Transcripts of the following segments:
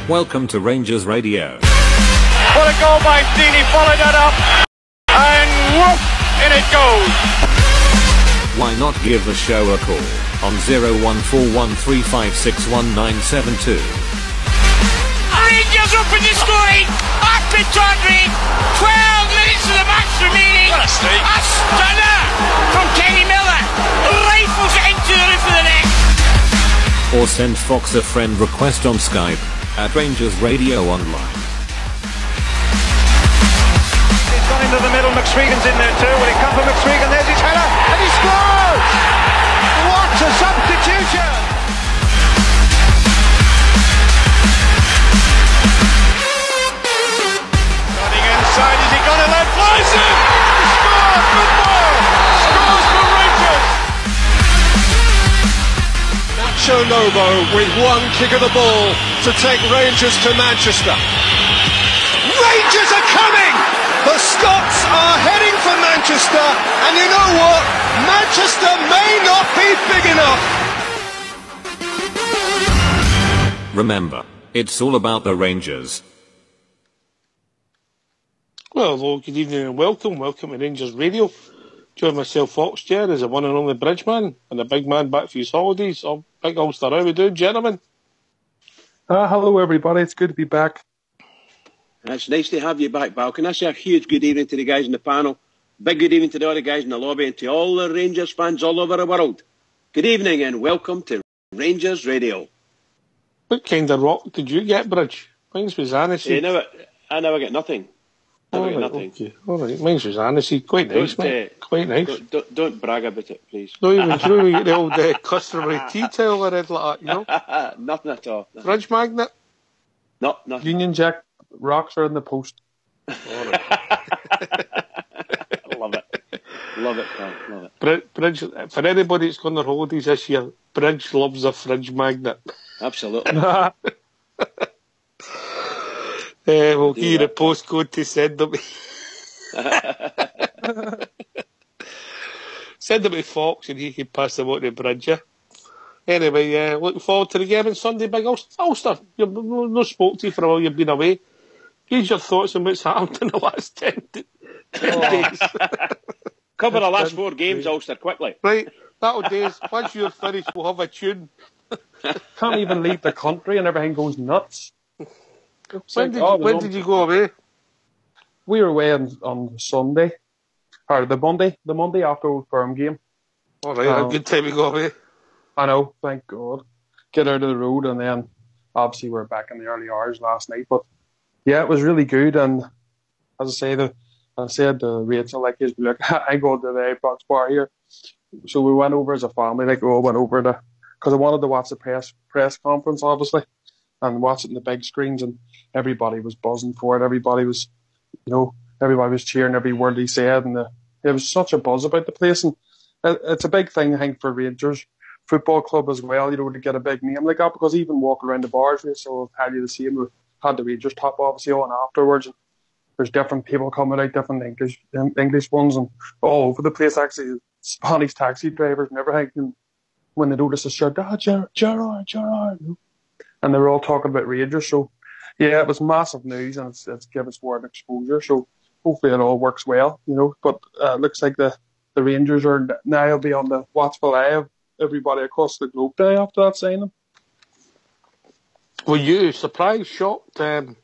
Welcome to Rangers Radio. What a goal by Steele, he followed that up, and whoop, in it goes. Why not give the show a call on 01413561972. Rangers open the scoring, up in Tawdry, 12 minutes of the match remaining. What a stake. A stunner from Kenny Miller, rifles it into the roof of the net. Or send Fox a friend request on Skype at RangersRadio.online. He's gone into the middle, McSwegan's in there too. Will he come for McSwegan? There's his header, and he scores! What a substitution! Running inside, is he gonna let flies in? He scores! Good ball! Scores for Rangers! Nacho Lobo with one kick of the ball to take Rangers to Manchester. Rangers are coming! The Scots are heading for Manchester, and you know what? Manchester may not be big enough. Remember, it's all about the Rangers. Well, hello, good evening and welcome to Rangers Radio. Join myself, Fox, Chair, as a one and only bridgeman and a big man back for his holidays. Oh, big Ulster, how we doing, gentlemen? Hello, everybody. It's good to be back. It's nice to have you back, Val. Can I say a huge good evening to the guys in the panel? Big good evening to all the guys in the lobby and to all the Rangers fans all over the world. Good evening and welcome to Rangers Radio. What kind of rock did you get, Bridge? Mine's was aniseed. I never get nothing. Okay. All right, mine's was aniseed. Quite nice, mate. Quite nice. Don't brag about it, please. No, even get the old customary tea towel or anything like that, you know? Nothing at all. Fridge magnet? No, nothing. Union Jack rocks are in the post. Love it, pal. Love it. Bridge, for anybody that's gone on their holidays this year, Bridge loves a fridge magnet. Absolutely. We'll give you the postcode to send them. Send them to Fox and he can pass them on to Bridge. Yeah? Anyway, looking forward to the game on Sunday, big Ulster. You've no spoke to you for a while, you've been away. Here's your thoughts on what's happened in the last 10 days. Cover the last 4 games, Ulster, quickly. Right, that'll do. Once you're finished, we'll have a tune. Can't even leave the country and everything goes nuts. When did you go away? We were away on Sunday, or the Monday after Old Firm game. All right, a good time to go away. I know, thank God. Get out of the road, and then obviously we're back in the early hours last night. But yeah, it was really good. And as I said to Rachel, like, look, I go to the Xbox bar here, so we went over as a family. Like, we all went over because I wanted to watch the press conference, obviously, and watch it in the big screens. And everybody was buzzing for it. Everybody was cheering every word he said, and there was such a buzz about the place. And it's a big thing, I think, for Rangers Football Club as well, to get a big name like that, because even walking around the bars, so I'll tell you the same. We had the Rangers top obviously on afterwards, and there's different people coming out, different English ones, and all over the place, actually, Spanish taxi drivers and everything. And when they noticed the shirt, Gerard, and they were all talking about Rangers. So yeah, it was massive news, and it's given us more exposure. So hopefully it all works well, But looks like the Rangers are now be on the watchful eye of everybody across the globe now after that signing. Were you surprised, shocked? The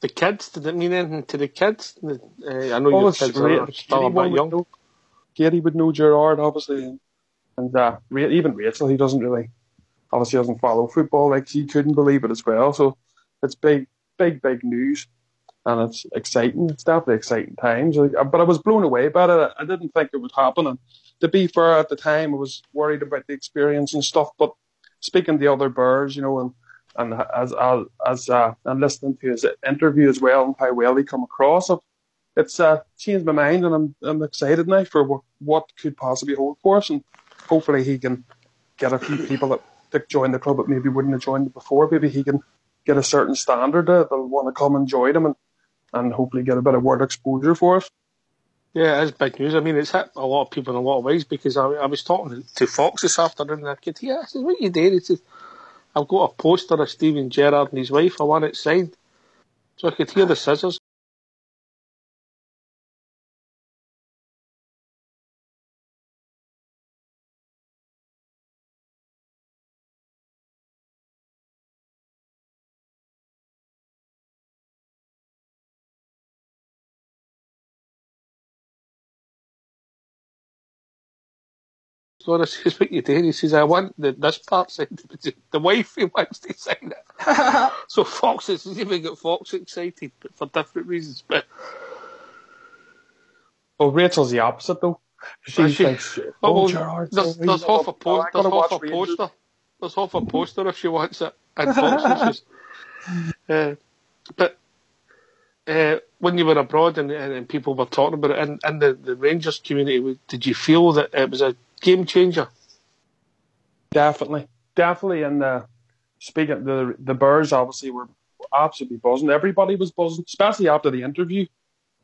kids, did it mean anything to the kids? I know your kids are still a bit young. Gary would know Gerard, obviously, and even Rachel, he doesn't follow football, like she couldn't believe it as well. So it's big news, and it's exciting. It's definitely exciting times. But I was blown away by it. I didn't think it would happen, and to be fair, at the time I was worried about the experience and stuff. But speaking to the other Bears, and as and listening to his interview as well and how well he come across, it's changed my mind, and I'm excited now for what could possibly hold for us, and hopefully he can get a few people that join the club that maybe wouldn't have joined before. Maybe he can get a certain standard that'll want to come and join him, and hopefully get a bit of word exposure for us. Yeah, it is big news. I mean, it's hit a lot of people in a lot of ways, because I was talking to Fox this afternoon, and I said, what you doing? He said, I've got a poster of Steven Gerrard and his wife. I want it signed, so I could hear the scissors. Gonna says what you did. He says, I want this part signed. The wife, he wants to sign it. So Fox is even got Fox excited, but for different reasons. But well, Rachel's the opposite though. She thinks, Gerrard. There's half a poster. There's half a poster if she wants it. And Fox but when you were abroad and people were talking about it in the Rangers community, did you feel that it was a game changer? Definitely. And speaking, the Bears obviously were absolutely buzzing. Everybody was buzzing, especially after the interview.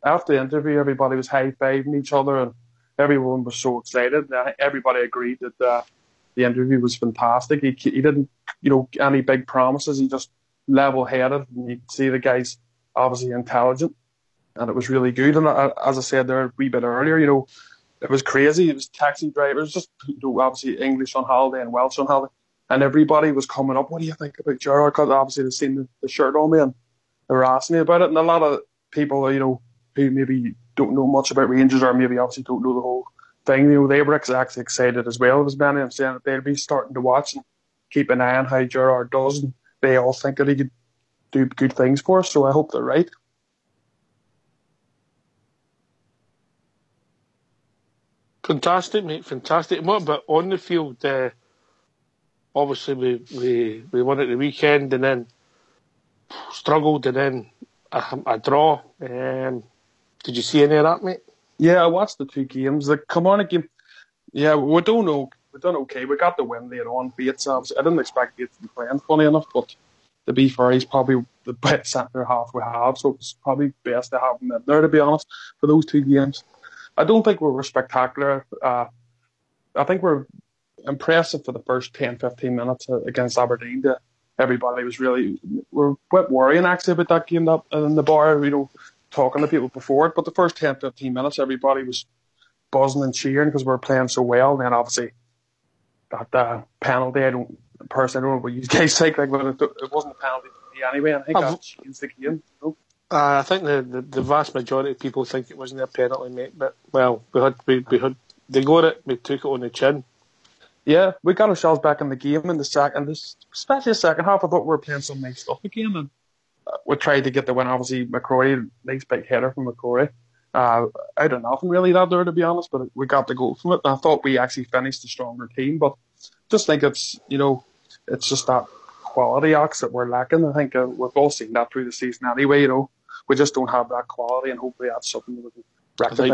After the interview, everybody was high-fiving each other, and everyone was so excited. Everybody agreed that the interview was fantastic. He didn't, any big promises. He just level-headed, and you could see the guy's obviously intelligent, and it was really good. And as I said there a wee bit earlier, it was crazy. It was taxi drivers, just obviously English on holiday and Welsh on holiday, and everybody was coming up. What do you think about Gerrard? Because obviously they've seen the shirt on me and they were asking me about it. And a lot of people, who maybe don't know much about Rangers or maybe obviously don't know the whole thing, they were actually excited as well. There was many of them saying that they'll be starting to watch and keep an eye on how Gerrard does, and they all think that he could do good things for us. So I hope they're right. Fantastic, mate. Fantastic. And what about on the field? Obviously, we won at the weekend and then struggled and then a draw. Did you see any of that, mate? Yeah, I watched the two games. The Kilmarnock game, yeah, we done okay. We got the win later on. Bates, obviously, I didn't expect Bates to be playing, funny enough, but to be fair, he's probably the best centre half we have, so it's probably best to have him in there, to be honest, for those two games. I don't think we were spectacular. I think we're impressive for the first 10-15 minutes against Aberdeen. Everybody was we're a bit worrying actually about that game in the bar, talking to people before it. But the first 10-15 minutes, everybody was buzzing and cheering because we were playing so well. And then obviously that penalty, I don't know what you guys think, but it wasn't a penalty for me anyway. I think that changed the game. I think the vast majority of people think it wasn't a penalty, mate. But well, we had they got it. We took it on the chin. Yeah, we got ourselves back in the game in especially the second half. I thought we were playing some nice stuff again, and we tried to get the win. Obviously, McCrory, nice big header from McCrory. Out of nothing really that there, to be honest, but we got the goal from it. And I thought we actually finished a stronger team, but just think it's it's just that quality acts that we're lacking. I think we've all seen that through the season anyway. We just don't have that quality, and hopefully that's something we can rectify.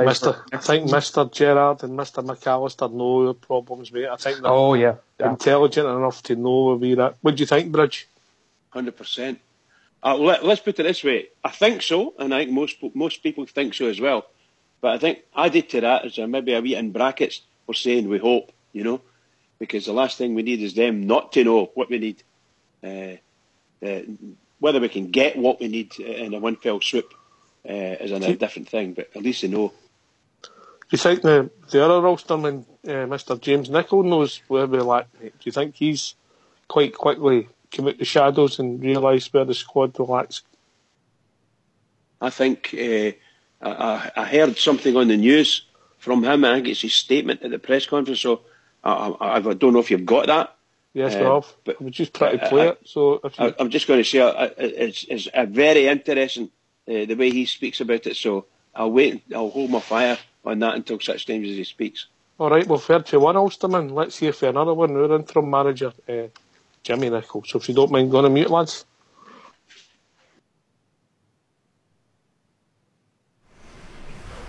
I think Mr. Gerrard and Mr. McAllister know your problems, mate. I think they're intelligent enough to know where we're at. What do you think, Bridge? 100%. Let's put it this way. I think so, and I think most people think so as well. But I think added to that is maybe a wee in brackets, we're saying we hope, because the last thing we need is them not to know what we need. Whether we can get what we need in a one fell swoop is a different thing, but at least they know. Do you think the other Ulsterman, Mr. James Nicholl, knows where we lack? Do you think he's quite quickly come out the shadows and realise where the squad lacks? I think I heard something on the news from him. I think it's his statement at the press conference. So I don't know if you've got that. Yes, we have. But we just try to play it. So I'm just going to say it's very interesting the way he speaks about it. So I'll wait. I'll hold my fire on that until such times as he speaks. All right. Well, 31 Ulsterman. Let's hear for another one. Our interim manager, Jimmy Nicholl. So if you don't mind going on mute, lads.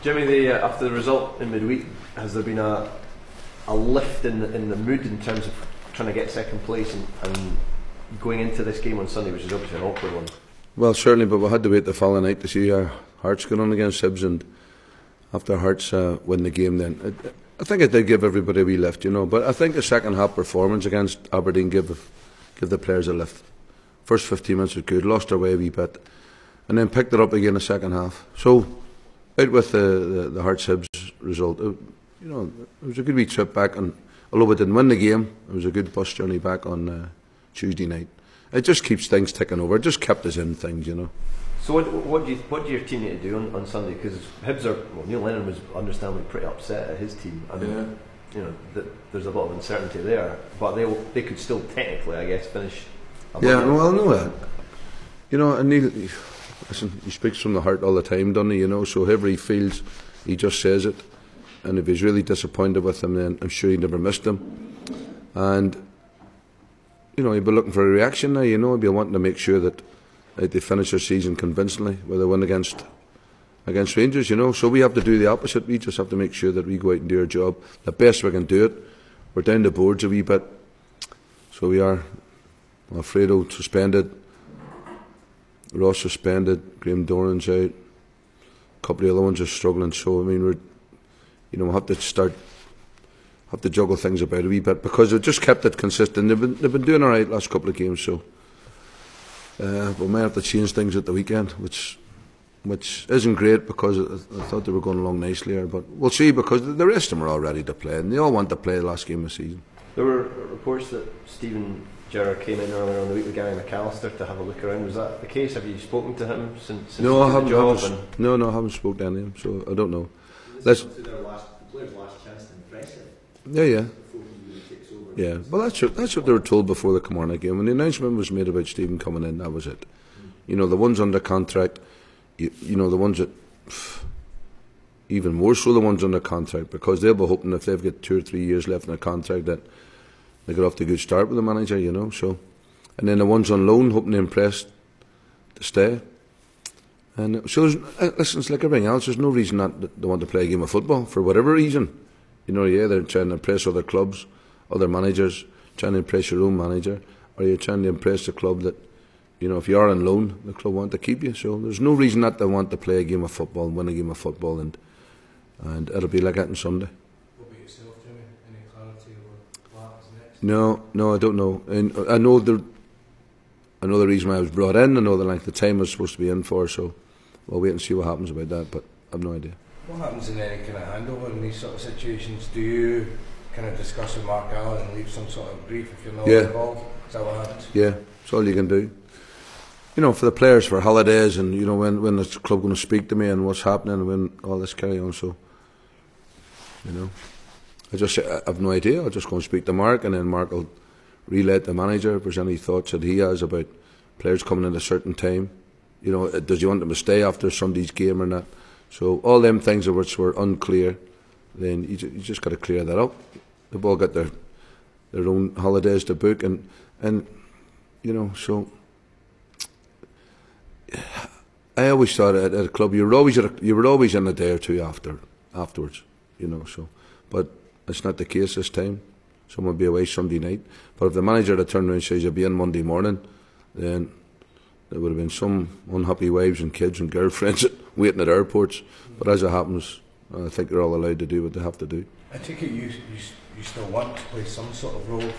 Jimmy, after the result in midweek, has there been a lift in the mood in terms of trying to get second place and going into this game on Sunday, which is obviously an awkward one? Well, certainly, but we had to wait the following night to see our Hearts going on against Hibs, and after Hearts win the game, then I think it did give everybody a wee lift, but I think the second half performance against Aberdeen gave give the players a lift. First 15 minutes was good, lost our way a wee bit, and then picked it up again the second half. So, out with the Hearts Hibs result. It was a good wee trip back, and although we didn't win the game, it was a good bus journey back on Tuesday night. It just keeps things ticking over. It just kept us in things, So what do your team need to do on Sunday? Because Hibs Neil Lennon was understandably pretty upset at his team. I mean, there's a lot of uncertainty there, but they could still technically, I guess, finish. Yeah, well, I know that. And Neil, listen, he speaks from the heart all the time, doesn't he? So however he feels, he just says it. And if he's really disappointed with him, then I'm sure he never missed him. And he'll be looking for a reaction now. He'll be wanting to make sure that they finish their season convincingly with a win against Rangers. So we have to do the opposite. We just have to make sure that we go out and do our job the best we can do it. We're down the boards a wee bit, so we are. Alfredo suspended, Ross suspended, Graham Doran's out, a couple of other ones are struggling. So I mean, we have to juggle things about a wee bit because they've just kept it consistent. They've been doing all right last couple of games. So we might have to change things at the weekend, which isn't great because I thought they were going along nicely here. But we'll see, because the rest of them are all ready to play and they all want to play the last game of the season. There were reports that Stephen Gerrard came in earlier on the week with Gary McAllister to have a look around. Was that the case? Have you spoken to him since No, I haven't. I haven't spoken to any of him, so I don't know. The players' last chance to impress him. Yeah. Well, that's what they were told before the Kilmarnock game. When the announcement was made about Stephen coming in, that was it. The ones under contract, the ones that, even more so the ones under contract, because they'll be hoping if they've got 2 or 3 years left in their contract that they got off to a good start with the manager, so. And then the ones on loan, hoping to impress to stay. And so, listen, it's like everything else. There's no reason that they want to play a game of football for whatever reason. They're trying to impress other clubs, other managers, trying to impress your own manager, or you're trying to impress the club that, if you are on loan, the club want to keep you. So there's no reason that they want to play a game of football and win a game of football, and it'll be like that on Sunday. No, I don't know. And I know the reason why I was brought in. I know the length of time I was supposed to be in for. So we'll wait and see what happens about that. But I've no idea. What happens in any kind of handover in these sort of situations? Do you kind of discuss with Mark Allen and leave some sort of brief if you're not involved? Is that what happens? Yeah, that's all you can do. For the players, for holidays, and when the club going to speak to me and what's happening, and when all this carry on. So I have no idea. I'll just go and speak to Mark, and then Mark will relay it to the manager if there's any thoughts that he has about players coming in at a certain time. Does he want them to stay after Sunday's game or not? So all them things which were unclear, then you just got to clear that up. They've all got their own holidays to book, and so I always thought at a club you were always in a day or two afterwards, so, but it's not the case this time. Someone will be away Sunday night, but if the manager had turned around and says you'll be in Monday morning, then there would have been some unhappy wives and kids and girlfriends waiting at airports. But as it happens, I think they're all allowed to do what they have to do. I take it you still want to play some sort of role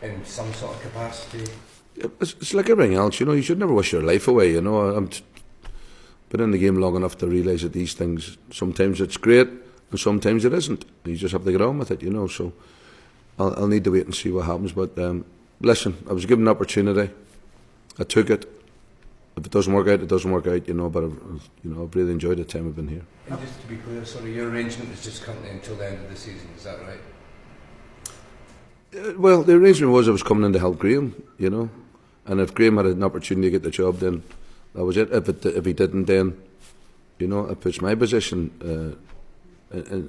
in some sort of capacity. It's like everything else, you should never wish your life away. I've been in the game long enough to realise that these things, sometimes it's great and sometimes it isn't. You just have to get on with it, so I'll need to wait and see what happens. But listen, I was given an opportunity, I took it. If it doesn't work out, it doesn't work out, but I've really enjoyed the time I've been here. And just to be clear, your arrangement is just coming until the end of the season, is that right? Well, the arrangement was I was coming in to help Graham, and if Graham had an opportunity to get the job, then that was it. If he didn't, then it puts my position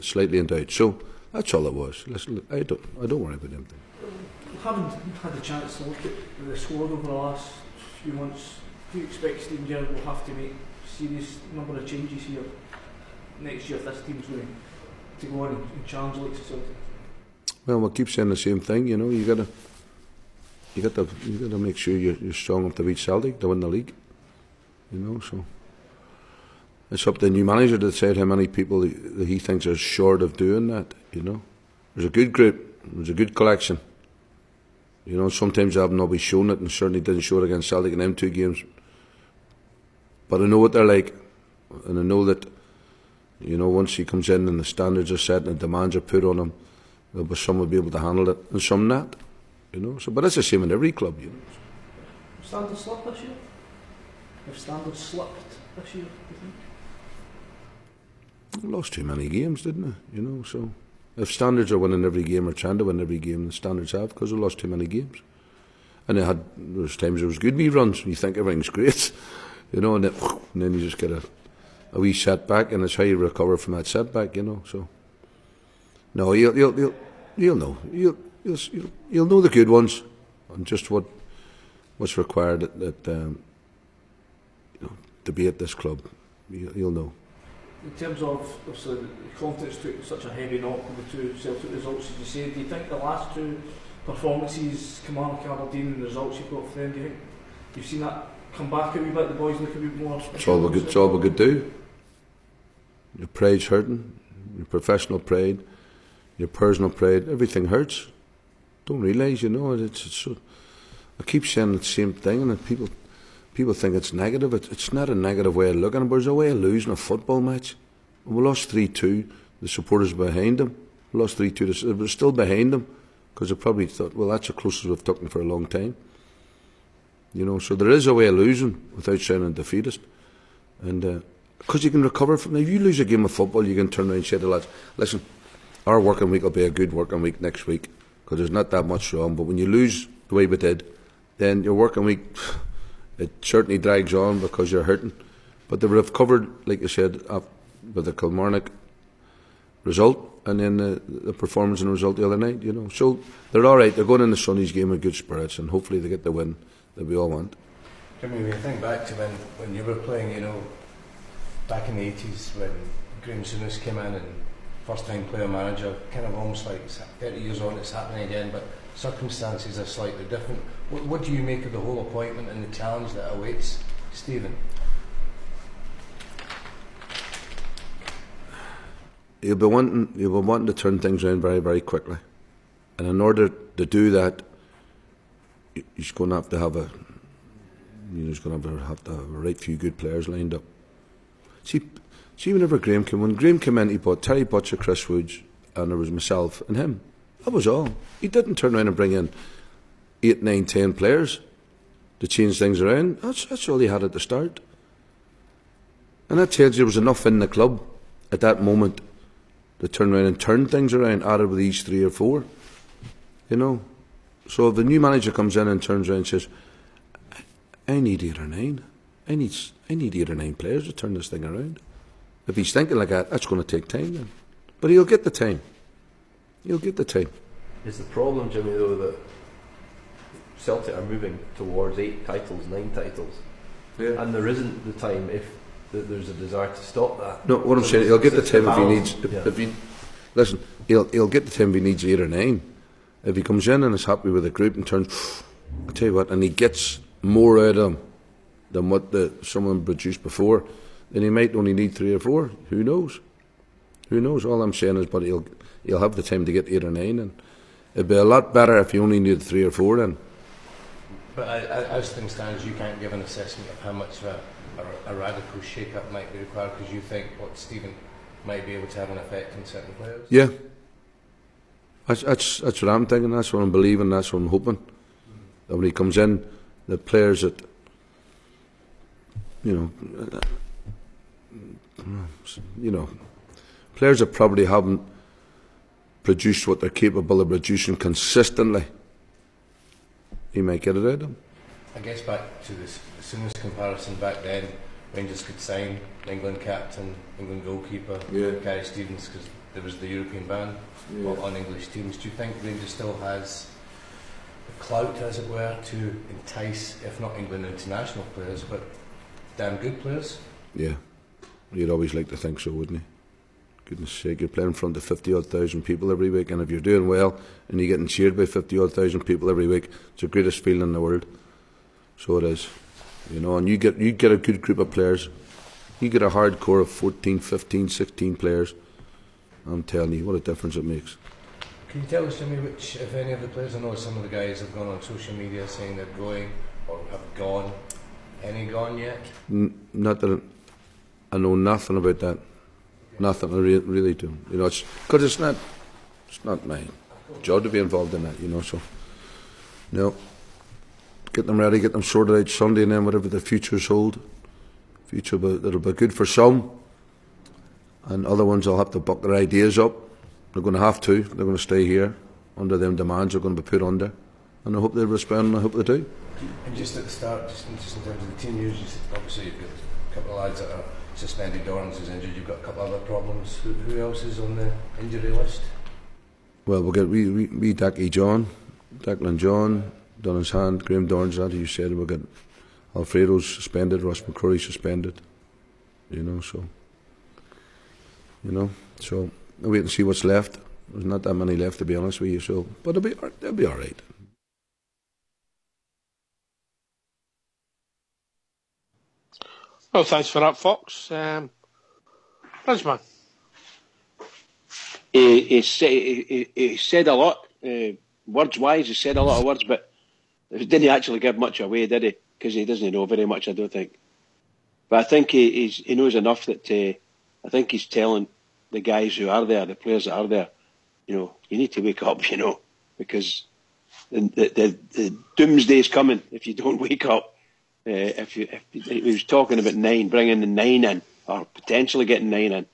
slightly in doubt. So that's all it was. Listen, I don't worry about anything. Having had a chance to look at the squad over the last few months, do you expect Stephen Gerrard will have to make a serious number of changes here next year if this team's going to go on and challenge like society? Well, we'll keep saying the same thing. You got to make sure you're strong enough to beat Celtic to win the league. So it's up to the new manager to decide how many people that he thinks are short of doing that. There's a good group, there's a good collection. You know, sometimes I haven't always shown it, and certainly didn't show it against Celtic in them 2 games. But I know what they're like, and I know that, you know, once he comes in and the standards are set and the demands are put on him, there'll be some will be able to handle it, and some not. You know, so but it's the same in every club. You know. Standards slipped this year? Have standards slipped this year, do you think? We lost too many games, didn't they? You know, so if standards are winning every game or trying to win every game, the standards have, because we lost too many games. And there was times there was good wee runs and you think everything's great, you know, and then you just get a wee setback, and it's how you recover from that setback, you know. So no, you'll know, you'll know the good ones and just what's required at you know, to be at this club. You'll know. In terms of obviously the confidence took such a heavy knock with the 2 Celtic results, as you say, do you think the last 2 performances, Kilmarnock, Aberdeen, and the results you've got for them, do you think you've seen that come back a wee bit, the boys look a bit more? It's all we could do. Your pride's hurting, your professional pride, your personal pride, everything hurts. Don't realise, you know, it's so, I keep saying the same thing, and people think it's negative. It's not a negative way of looking at it, but it's a way of losing a football match. And we lost 3-2, the supporters behind them. We lost 3-2, they were still behind them, because they probably thought, well, that's the closest we've taken for a long time. You know, so there is a way of losing without sounding defeatist. And because you can recover from it. If you lose a game of football, you can turn around and say to the lads, listen, our working week will be a good working week next week, because there's not that much wrong. But when you lose the way we did, then your working week, it certainly drags on because you're hurting. But they would have covered, like you said, with the Kilmarnock result and then the performance and the result the other night, you know. So they're all right. They're going into Sunday's game with good spirits, and hopefully they get the win that we all want. Jimmy, when you think back to when you were playing, you know, back in the 80s when Graham Souness came in and first time player manager, kind of almost like 30 years on it's happening again, but circumstances are slightly different. What do you make of the whole appointment and the challenge that awaits Stephen? He'll be wanting to turn things around very, very quickly, and in order to do that, he's going to have to have a right few good players lined up. See, whenever Graham came in, he bought Terry Butcher, Chris Woods, and there was myself and him. That was all. He didn't turn around and bring in 8, 9, 10 players to change things around. That's all he had at the start. And that tells you there was enough in the club at that moment to turn around and turn things around, added with these 3 or 4. You know? So if the new manager comes in and turns around and says, I need 8 or 9. I need 8 or 9 players to turn this thing around. If he's thinking like that, that's going to take time then. But he'll get the time. He'll get the time. Is the problem, Jimmy, though, that Celtic are moving towards 8 titles, 9 titles, and there isn't the time if there's a desire to stop that? No, what I'm saying, he'll get the time if he needs. Listen, he'll get the time if he needs 8 or 9. If he comes in and is happy with the group and turns, I tell you what, and he gets more out of them than what someone produced before, then he might only need 3 or 4. Who knows? Who knows? All I'm saying is, but he'll have the time to get 8 or 9, and it'd be a lot better if he only needed 3 or 4 then. But as things stand, you can't give an assessment of how much of a radical shake-up might be required, because you think what Stephen might be able to have an effect on certain players. Yeah, that's what I'm thinking. That's what I'm believing. That's what I'm hoping. That when he comes in, the players that, you know, players that probably haven't produced what they're capable of producing consistently, he might get it out of them. I guess back to the Souness comparison, back then Rangers could sign England captain, England goalkeeper, Gary Stevens, because there was the European ban on English teams. Do you think Rangers still has the clout, as it were, to entice, if not England international players, but damn good players? Yeah, you'd always like to think so, wouldn't you? Goodness sake, you're playing in front of 50,000 people every week, and if you're doing well and you're getting cheered by 50,000 people every week, it's the greatest feeling in the world. So it is, you know. And you get a good group of players. You get a hardcore of 14, 15, 16 players. I'm telling you, what a difference it makes. Can you tell us, Jimmy, which, if any of the players, I know some of the guys have gone on social media saying they're going or have gone. Any gone yet? Not that I know nothing about that. Nothing, I really do. You know, it's because it's not my job to be involved in that. You know, so no. Get them ready, get them sorted out Sunday, and then whatever the futures hold. That'll be good for some, and other ones will have to buck their ideas up. They're going to have to. They're going to stay here under them demands. They're going to be put under, and I hope they respond. And I hope they do. And just at the start, just in terms of the team news, obviously you've got a couple of lads that are suspended. Dorrance is injured. You've got a couple of other problems. Who else is on the injury list? Well, we'll get Declan John, done his hand. Graham Dorrance, as you said, we'll get Alfredo's suspended. Ross McCrory suspended. So we'll wait and see what's left. There's not that many left, to be honest with you. So, but they'll be all right. Well, thanks for that, Fox. Bridgeman. He said a lot, words-wise, he said a lot of words, but he didn't actually give much away, did he? Because he doesn't know very much, I don't think. But I think he knows enough that I think he's telling the guys who are there, the players that are there, you need to wake up, because the doomsday's coming if you don't wake up. If he was talking about bringing the 9 in, or potentially getting 9 in,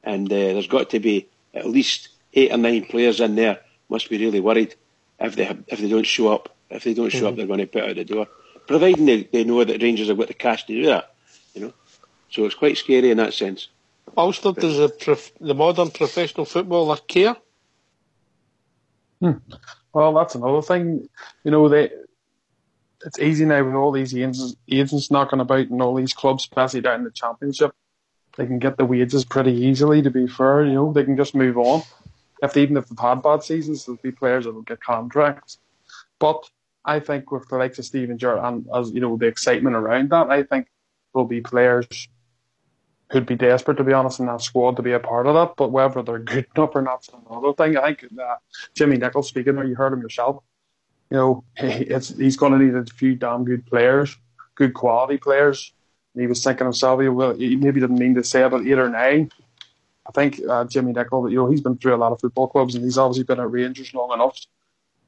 and there's got to be at least 8 or 9 players in there. Must be really worried if they don't show up. If they don't show up, they're going to put out the door. Providing they know that Rangers have got the cash to do that, So it's quite scary in that sense. Ulster, does the modern professional footballer care? Well, that's another thing. It's easy now with all these agents knocking about and all these clubs, especially down in the Championship. They can get the wages pretty easily, to be fair. They can just move on. Even if they've had bad seasons, there'll be players that will get contracts. But I think with the likes of Steven Gerrard and, as the excitement around that, I think there'll be players who'd be desperate, to be honest, in that squad to be a part of that. But whether they're good enough or not is another thing. I think Jimmy Nicholl speaking there, you heard him yourself. He's going to need a few damn good players, good quality players. And he was thinking himself, he maybe didn't mean to say about 8 or 9. I think Jimmy Nicholl, he's been through a lot of football clubs and he's obviously been at Rangers long enough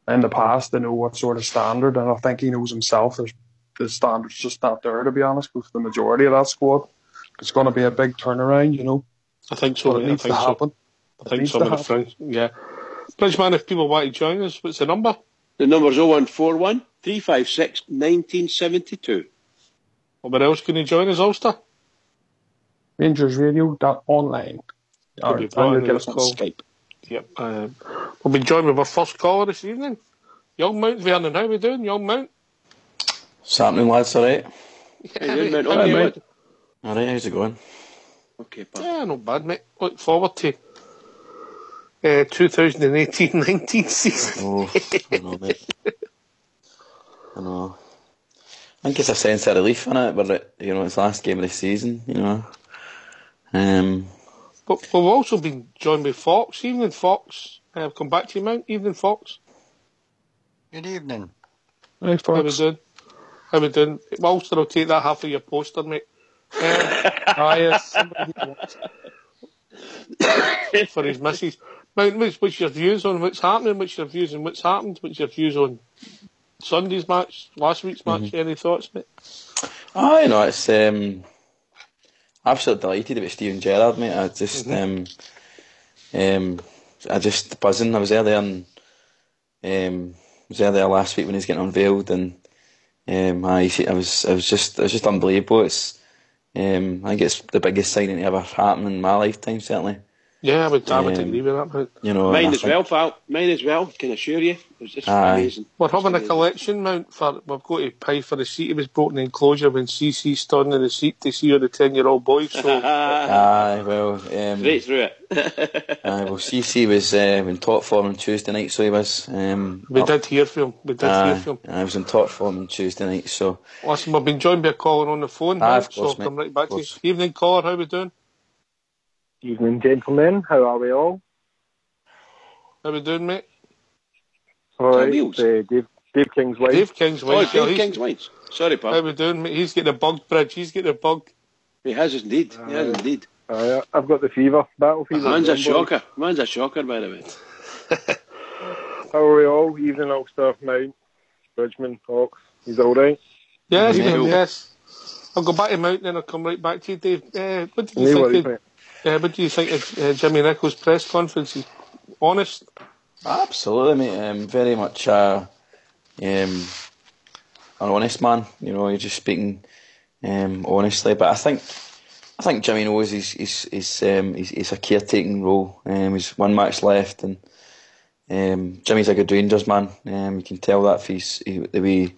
in the past to know what sort of standard, and I think he knows himself the standard's just not there, to be honest, with the majority of that squad. It's going to be a big turnaround, I think so. It needs to happen. I think some of the friends, yeah. Bridgeman, if people want to join us, what's the number? The number's 0141 356 1972. Where else can you join us, Ulster? RangersRadio.online. We'll be get us on Skype. Yep. We'll be joined with our first caller this evening. Young Mount Vernon, how are we doing, Young Mount? What's happening, lads? Alright? Alright, Alright, how's it going? Okay, pal. Yeah, not bad, mate. Look forward to 2018-19 season. Oh, I know, mate. I know. I think it's a sense of relief in it, but it's the last game of the season, But we've also been joined by Fox. Evening, Fox. I've come back to you, Mount. Evening, Fox. Good evening. Hey, Fox. How we doing? Ulster will take that half of your poster, mate. Yes. For his missus. Mount, what's your views on what's happening? What's your views on what's happened? What's your views on Sunday's match, last week's match? Any thoughts, mate? It's absolutely delighted about Steven Gerrard, mate. I just buzzing. I was there last week when he was getting unveiled, and it was just unbelievable. I think it's the biggest signing to ever happen in my lifetime, certainly. Yeah, I would agree with that, mate. Mine as well, pal. Mine as well, can assure you. It's just amazing. We're having a collection, Mount, we've got to pay for the seat. It was brought in enclosure when CC stood in the seat to see all the 10-year-old boys. So. Straight through it. CC was in top form on Tuesday night, so he was. We did hear from him. I was in top form on Tuesday night, so. Listen, we've been joined by a caller on the phone now, of course, so I'll come right back to you. Evening, caller, how are we doing? Evening, gentlemen. How are we all? How we doing, mate? All right, Dave King's wife. Dave King's wife. Oh, Dave King's wife. Sorry, pal. How we doing, mate? He's getting a bug, Bridge. He's getting a bug. He has indeed. I've got the fever. Battle fever. Man's a shocker. Man's a shocker, by the way. How are we all? Evening, Ulster, Mount, Bridgman, Hawks. He's all right? Yes, yes. I'll go back to Mount, then I'll come right back to you, Dave. What did you think of Jimmy Nichols' press conference? He's honest? Absolutely, mate. Very much an honest man. You know, you're just speaking honestly. But I think Jimmy knows he's a caretaking role. He's one match left, and Jimmy's a good Rangers man. You can tell that the way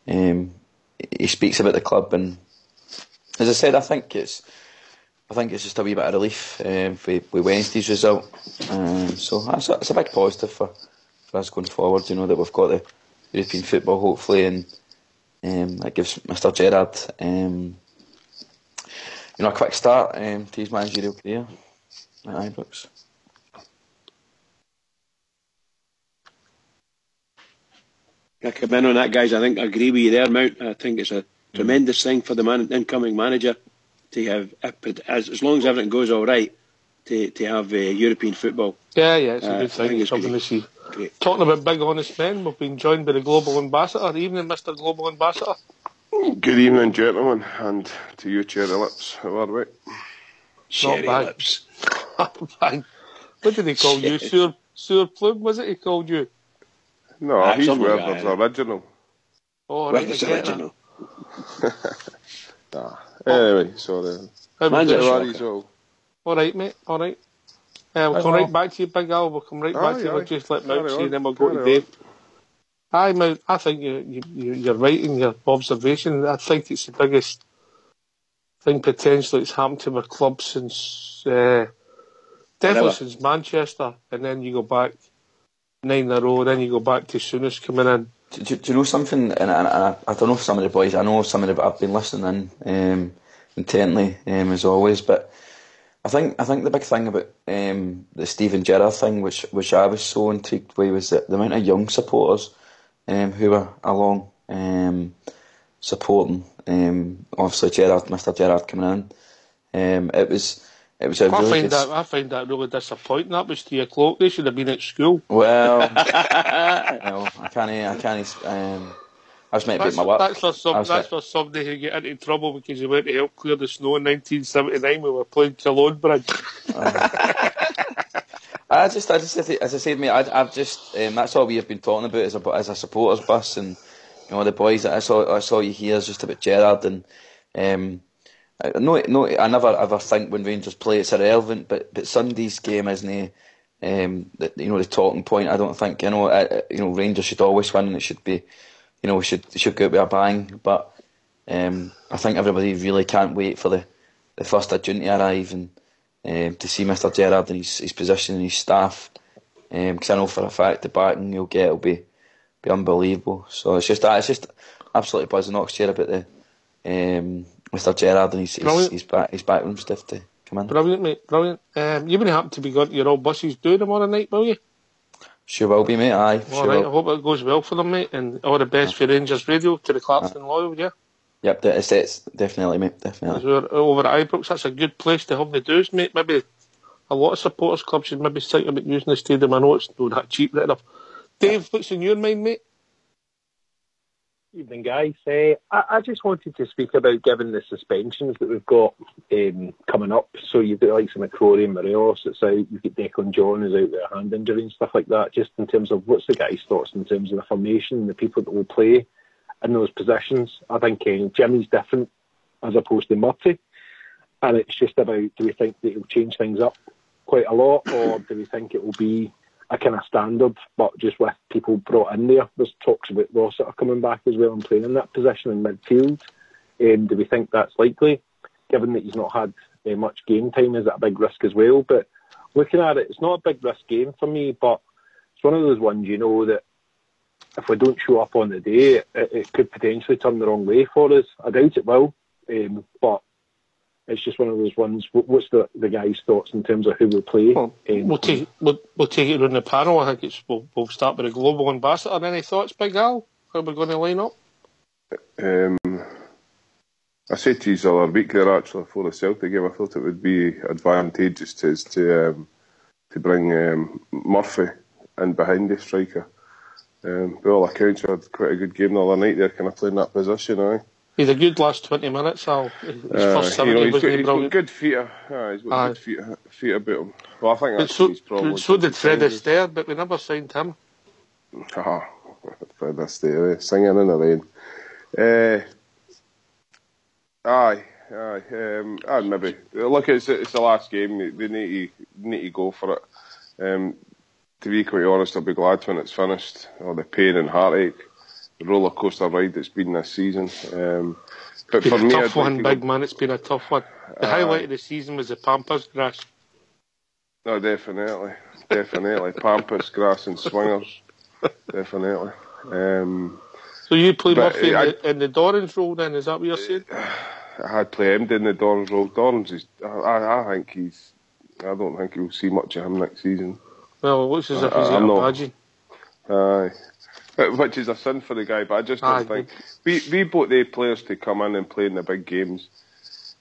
he speaks about the club. And as I said, I think it's just a wee bit of relief with Wednesday's result. So it's a big positive for us going forward. You know, that we've got the European football hopefully, and that gives Mr. Gerrard a quick start to his managerial career at Ibrox. I come in on that, guys. I think I agree with you there, Mount. I think it's a tremendous thing for the incoming manager to have, as long as everything goes all right, to have European football. Yeah, it's a good thing. It's something to see. Great. Talking about big honest men, we've been joined by the Global Ambassador. Evening, Mr. Global Ambassador. Good evening, gentlemen, and to you, Cherry Lips. How are we? Cherry Lips. What did he call you? Sewer Plume, was it he called you? No, he's Werther's original. Oh, right, Werther's original. Anyway, sorry. All right, mate, all right. We'll come right back to you, Big Al. We'll come right back to you. We'll just let Mount see, then we'll go to Dave. Aye, Mount, I think you're right in your observation. I think it's the biggest thing potentially that's happened to our club since definitely since Manchester, and then you go back 9 in a row, then you go back to Souness coming in. Do you know something? And I don't know if some of the boys, I know some of the, I've been listening in intently as always, but I think the big thing about the Steven Gerrard thing, which I was so intrigued by, was the amount of young supporters who were along supporting. Obviously, Mr. Gerrard coming in. It was I find that really disappointing. That was 3 o'clock. They should have been at school. Well, I can't. I was meant to beat my work. That's for somebody who get into trouble because he went to help clear the snow in 1979 when we were playing Cologne Bridge. I just, as I said, mate, I've just that's all we have been talking about as a supporters bus, and the boys that I saw you here is just about Gerrard, and no, I never ever think when Rangers play it's irrelevant, but Sunday's game isn't the talking point. I don't think Rangers should always win, and it should be we should go out with a bang. But I think everybody really can't wait for the 1st of June to arrive and to see Mr. Gerrard and his position and his staff, because I know for a fact the backing you'll get will be unbelievable. So it's just absolutely buzzing off chair about the Mr. Gerrard and his backroom stuff to come in. Brilliant, mate, brilliant. You wouldn't happen to be going to your old buses doing tomorrow night, will you? Sure will be, mate, aye. All right, I hope it goes well for them, mate, and all the best for Rangers Radio, to the Clapton Loyal, yeah? Yep, it's definitely, mate, definitely. Over at Ibrox, that's a good place to have the dues, mate. Maybe a lot of supporters clubs should maybe think about using the stadium. I know it's not that cheap right enough. Dave, what's in your mind, mate? Evening, guys. I just wanted to speak about, given the suspensions that we've got coming up. So you've got like some McCrory and Morelos that's out. You've got Declan John who's out with a hand injury and stuff like that. Just in terms of what's the guys' thoughts in terms of the formation and the people that will play in those positions. I think Jimmy's different as opposed to Murphy. And it's just about, do we think that it'll change things up quite a lot, or do we think it will be a kind of standard, but just with people brought in there? There's talks about Rossiter coming back as well and playing in that position in midfield. Do we think that's likely, given that he's not had much game time? Is that a big risk as well? But looking at it, it's not a big risk game for me, but it's one of those ones, that if we don't show up on the day, it could potentially turn the wrong way for us. I doubt it will, but it's just one of those ones. What's the guy's thoughts in terms of who will play? Well, we'll take it around the panel. I think we'll start with the global ambassador. Any thoughts, Big Al? How we're going to line up? I said to you the other week there actually for the Celtic game, I thought it would be advantageous to bring Murphy in behind the striker. By all accounts, he had quite a good game the other night there, kind of playing that position. He's a good last 20 minutes, Al. His first 70 he's got good feet. He's got good feet about him. Well, I think that's he's probably. So did Fred Astaire, but we never signed him. Fred Astaire, singing in the rain. Maybe. Look, it's the last game. They need to go for it. To be quite honest, I'll be glad when it's finished. All the pain and heartache, the roller coaster ride it's been this season. But for me, tough one, big man. It's been a tough one. The highlight of the season was the Pampas grass. No, definitely. Pampas grass and swingers, definitely. So you play Murphy in the Dorrans role then, is that what you're saying? I had play him in the Dorrans role. Dorrans is, I don't think you'll see much of him next season. Well, it looks as if he's got a badging. Which is a sin for the guy, but I just don't think... We bought the players to come in and play in the big games,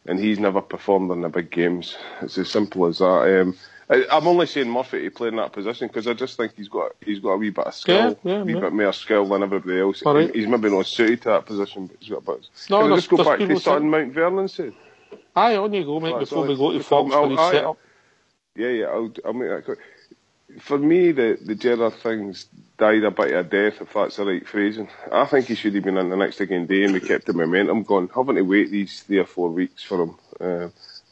and he's never performed in the big games. It's as simple as that. I'm only saying Murphy to play in that position because I just think he's got a wee bit of skill, a wee bit more skill than everybody else. Right. He's maybe not suited to that position, but he's got a bit. Can I just go back to something Mount Vernon said? Aye, on you go, mate, before we go to Fox for his set-up. Yeah, I'll make that quick. For me, the Gerrard thing's died a bit of a death, if that's the right phrasing. I think he should have been in the next again day and we kept the momentum going. Having to wait these 3 or 4 weeks for him,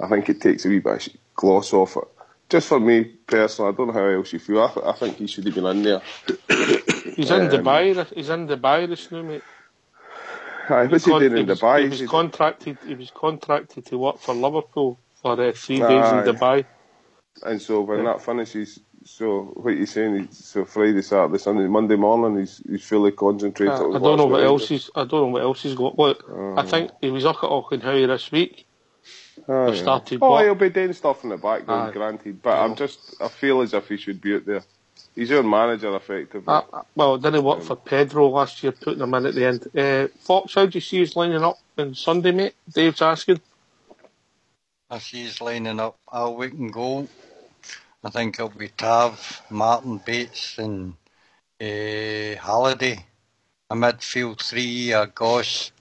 I think it takes a wee bit of gloss off it. Just for me personally, I don't know how else you feel. I think he should have been in there. He's in Dubai. He's in Dubai this now, mate. What's he doing in Dubai? He was contracted to work for Liverpool for 3 days in Dubai. And so when that finishes, so what you're saying? So Friday, Saturday, Sunday, Monday morning, he's fully concentrated. I don't know what else he's got. Look, I think he was up at Auchenhowie this week. He'll be doing stuff in the background, granted, but I feel as if he should be out there. He's your manager, effectively. Didn't work for Pedro last year, putting him in at the end. Fox, how do you see us lining up on Sunday, mate? Dave's asking. I see us lining up Al Wick and goal. I think it'll be Tav, Martin, Bates and Halliday. A midfield 3, Goss.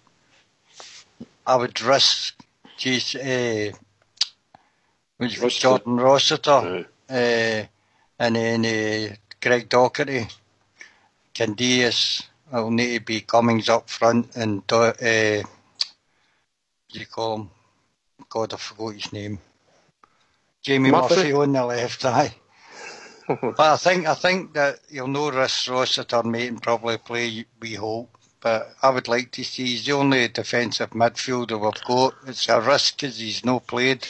I would risk Jordan Rossiter, and then Greg Docherty. Candias will need to be Cummings up front, and what do you call him? God, I forgot his name. Jamie Murphy on the left eye. But I think that he'll no risk Rossiter, mate, and probably play, we hope. But I would like to see, he's the only defensive midfielder we've got. It's a risk because he's not played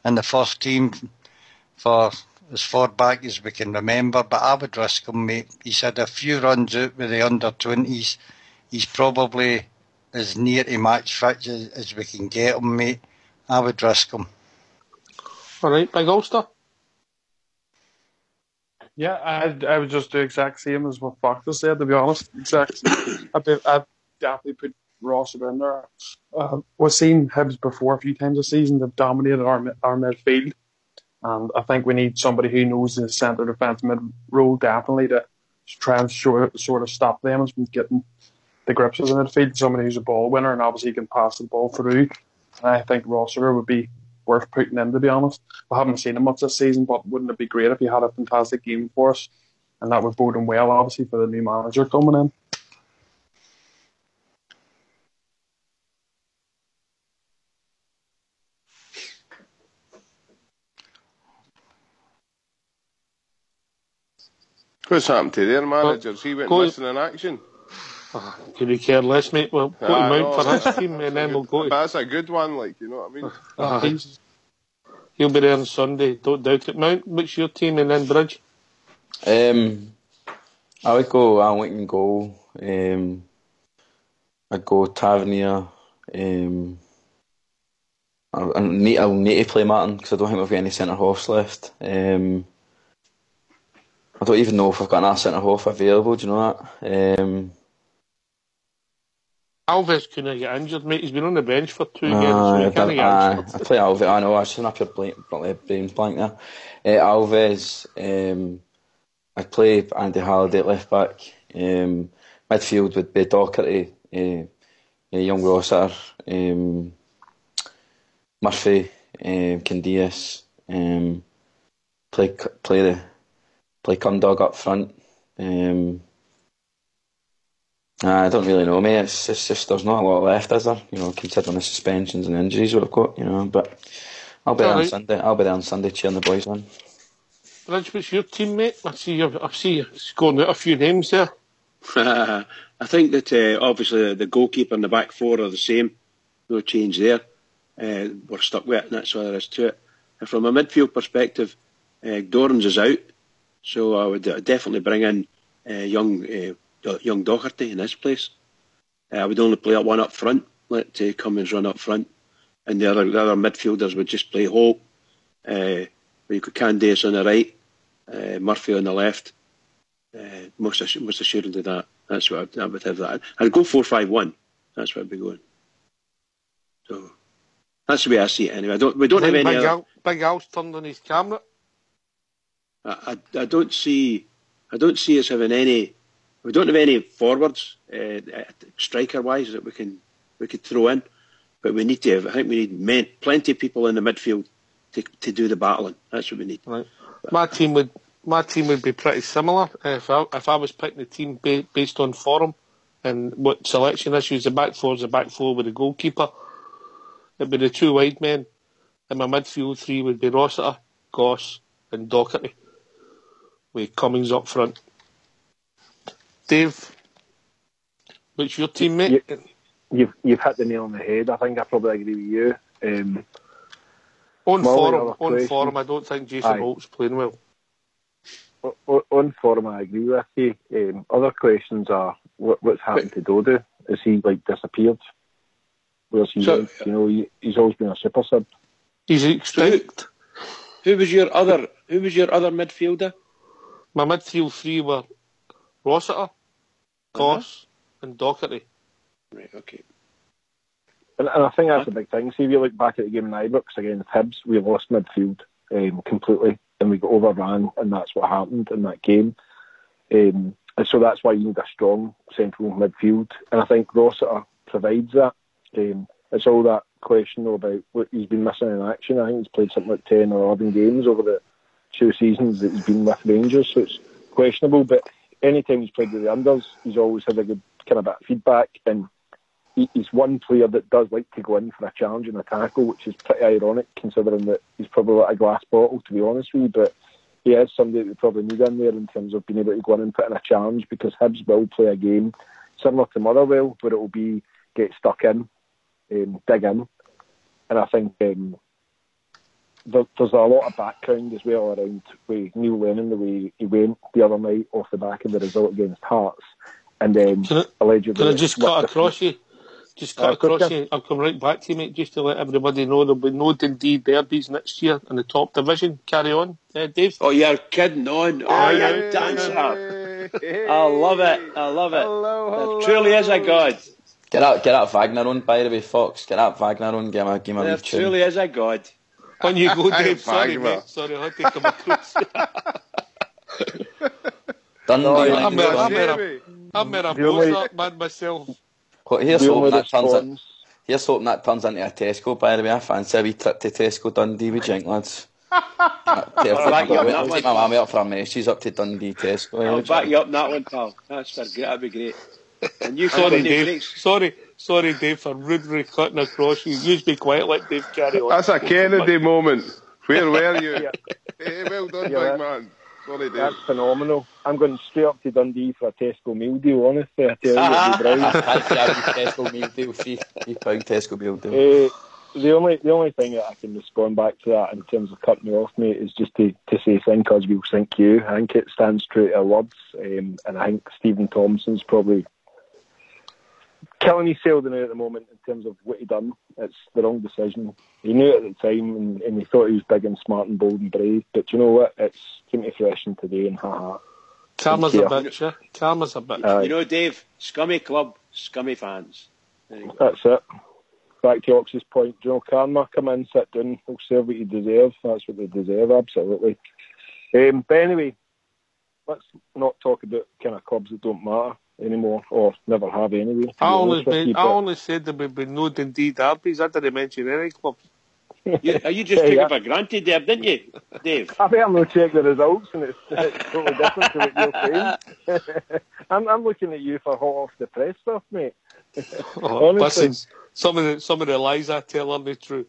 in the first team for as far back as we can remember. But I would risk him, mate. He's had a few runs out with the under-20s. He's probably as near to match fit as we can get him, mate. I would risk him. All right, Big Ulster. Yeah, I would just do exact same as what Fox has said, to be honest. I'd definitely put Rossiter in there. We've seen Hibs before a few times this season. They've dominated our midfield. And I think we need somebody who knows the centre defence mid role definitely to try and sort of stop them from getting the grips of the midfield. Somebody who's a ball winner and obviously can pass the ball through. And I think Rossiter would be worth putting in, to be honest. We haven't seen him much this season, but wouldn't it be great if he had a fantastic game for us? And that would bode him well, obviously, for the new manager coming in. What's happened to their managers? He went missing in action. Could we care less, mate? We'll put him out for his team and then we'll go to... That's a good one, you know what I mean? He'll be there on Sunday, don't doubt it. Mount, what's your team and then Bridge? I would go Alnwick and goal. I'd go Tavernier, I'll need to play Martin because I don't think we've got any centre halves left. I don't even know if I've got another centre half available. Do you know that? Alves couldn't get injured, mate. He's been on the bench for 2 games, so he can't get injured. I play Alves. I know. I shouldn't have your brains blank there. Alves. I play Andy Halliday at left back. Midfield would be Docherty, young Rossiter, Murphy, Candias. Play Cundog up front. I don't really know, mate. It's just there's not a lot left, is there? Considering the suspensions and injuries we've got. But I'll be there on Sunday. I'll be there on Sunday cheering the boys on. Rich, what's your team, mate? I see you scoring out a few names there. I think that obviously the goalkeeper and the back four are the same. No change there. We're stuck with it, and that's all there is to it. And from a midfield perspective, Dorrans is out, so I would definitely bring in young Docherty in his place. I would only play one up front, let Cummins run up front, and the other midfielders would just play Hope. You could Candace on the right, Murphy on the left. Most assuredly that. That's what I would have that. I'd go 4-5-1. That's what I'd be going. So that's the way I see it anyway. We don't have any. Big Al's turned on his camera. I don't see us having any. We don't have any forwards, striker wise, that we could throw in. But we need to have. I think we need plenty of people in the midfield to do the battling. That's what we need. Right. My team would be pretty similar if I was picking the team based on form and what selection issues. The back four is the back four with the goalkeeper. It'd be the two wide men, and my midfield three would be Rossiter, Goss, and Docherty, with Cummings up front. Dave, what's your team, mate? You've hit the nail on the head. I think I probably agree with you. On form, I don't think Jason Holt's playing well. On form, I agree with you. Other questions are what's happened to Dodo? Is he disappeared? Where's he went? He's always been a super sub. He's extinct. Who was your other midfielder? My midfield three were Rossiter, Goss, and Docherty. Right. Okay. And I think that's a big thing. See, if you look back at the game in Ibrox against Hibs, we lost midfield completely, and we got overran, and that's what happened in that game. And so that's why you need a strong central midfield, and I think Rossiter provides that. It's all that question about what he's been missing in action. I think he's played something like 10 or 11 games over the 2 seasons that he's been with Rangers, so it's questionable. But anytime he's played with the unders, he's always had a good kind of bit of feedback, and he's one player that does like to go in for a challenge and a tackle, which is pretty ironic considering that he's probably like a glass bottle, to be honest with you. But he is somebody that we probably need in there in terms of being able to go in and put in a challenge, because Hibs will play a game similar to Motherwell where it will be get stuck in, dig in, and I think there's a lot of background as well around with Neil Lennon, the way he went the other night off the back of the result against Hearts, and then allegedly... Can I just cut across you? I'll come right back to you, mate, just to let everybody know there'll be no Dundee derbies next year in the top division. Carry on, Dave. Oh, you're kidding on. Oh, you dancer. I love it. Hello. There truly is a God. Get out Wagner on, by the way, Fox. Get out Wagner on, give him a there truly is a God. On you go, Dave. Sorry, mate. Sorry, I had to come across. I'm in a Mozart man myself. Here's hoping that turns into a Tesco, by the way. I fancy a wee trip to Tesco Dundee with Jink, lads. Take my mammy up for a mess. She's up to Dundee Tesco. I'll back you up on that one, pal. That'd be great. And you sorry, Dave, for rudely cutting across you. You be quiet, let Dave carry on. That's a Kennedy moment. Where were you? Hey, well done, big man. Sorry, Dave. That's phenomenal. I'm going straight up to Dundee for a Tesco meal deal, honestly. I tell you, it'd be Tesco meal deal, £3 Tesco meal deal. The only thing that I can respond back to that in terms of cutting me off, mate, is just to say think us, we'll sink you. I think it stands true to our words, and I think Stephen Thompson's probably killing himself now at the moment in terms of what he done. It's the wrong decision. He knew it at the time, and he thought he was big and smart and bold and brave. But you know what? It's came to fruition today, and ha. Karma's a bitch, yeah. Karma's a bitch. You know, Dave, scummy club, scummy fans. That's it. Back to Ox's point, you know, karma, come in, sit down, they'll serve what you deserve. That's what they deserve, absolutely. But anyway, let's not talk about kind of clubs that don't matter anymore, or never have anyway. I only said there would be no Dundee derbies. I didn't mention any clubs. You just took it for granted there, didn't you, Dave? I better not check the results, and it's totally different to what you're saying. I'm looking at you for hot off the press stuff, mate. Listen, some of the lies I tell aren't they true.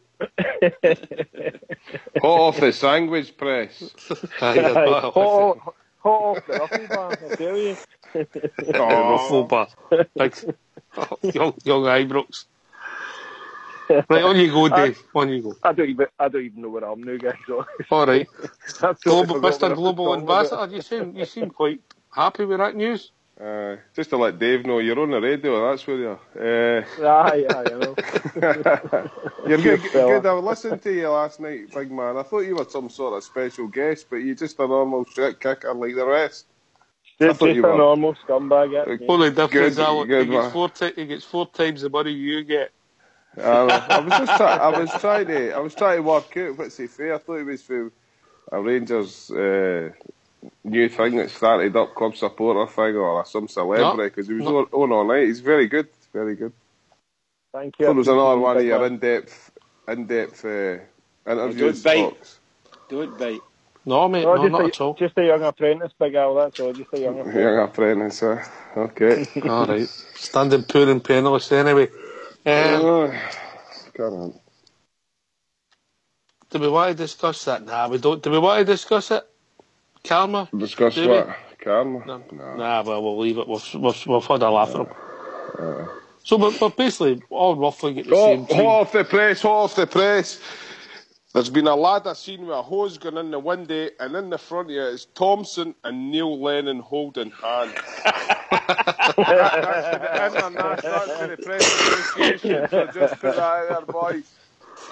Hot off the sandwich press. Hot off the ruffle bar, I tell you. Ruffle bar. Big, young Ibrox. Right, on you go, Dave. On you go. I don't even know where I'm now, guys. All right. Mr. Global Ambassador, you seem quite happy with that news. Just to let Dave know, you're on the radio, that's where you are. Aye, I know. You're good. I listened to you last night, big man. I thought you were some sort of special guest, but you're just a normal shit kicker like the rest. Just a normal scumbag. Only difference is he gets 4 times the money you get. I was trying to work out what's he for. I thought he was for a Rangers new thing that started up, club supporter thing, or some celebrity, because he was on all night. He's very good, very good. Thank you. There was another one of your in-depth interviews. Don't bite. No, mate, no, not at all. Just a young apprentice, Big Al, that's all. Just a young apprentice. Young apprentice, okay. All right. Standing poor and penniless anyway. Come on. Do we want to discuss that? Nah, we don't. Do we want to discuss it? Karma? Discuss what? Karma? No. Nah, well, we'll leave it. We've had a laugh at him. So, but basically, all roughly get the same team. Hot off the press. There's been a lad I've seen with a hose gun in the window, and in the front of it is Thompson and Neil Lennon holding hands. That's for the press association, so just put that out there, boys.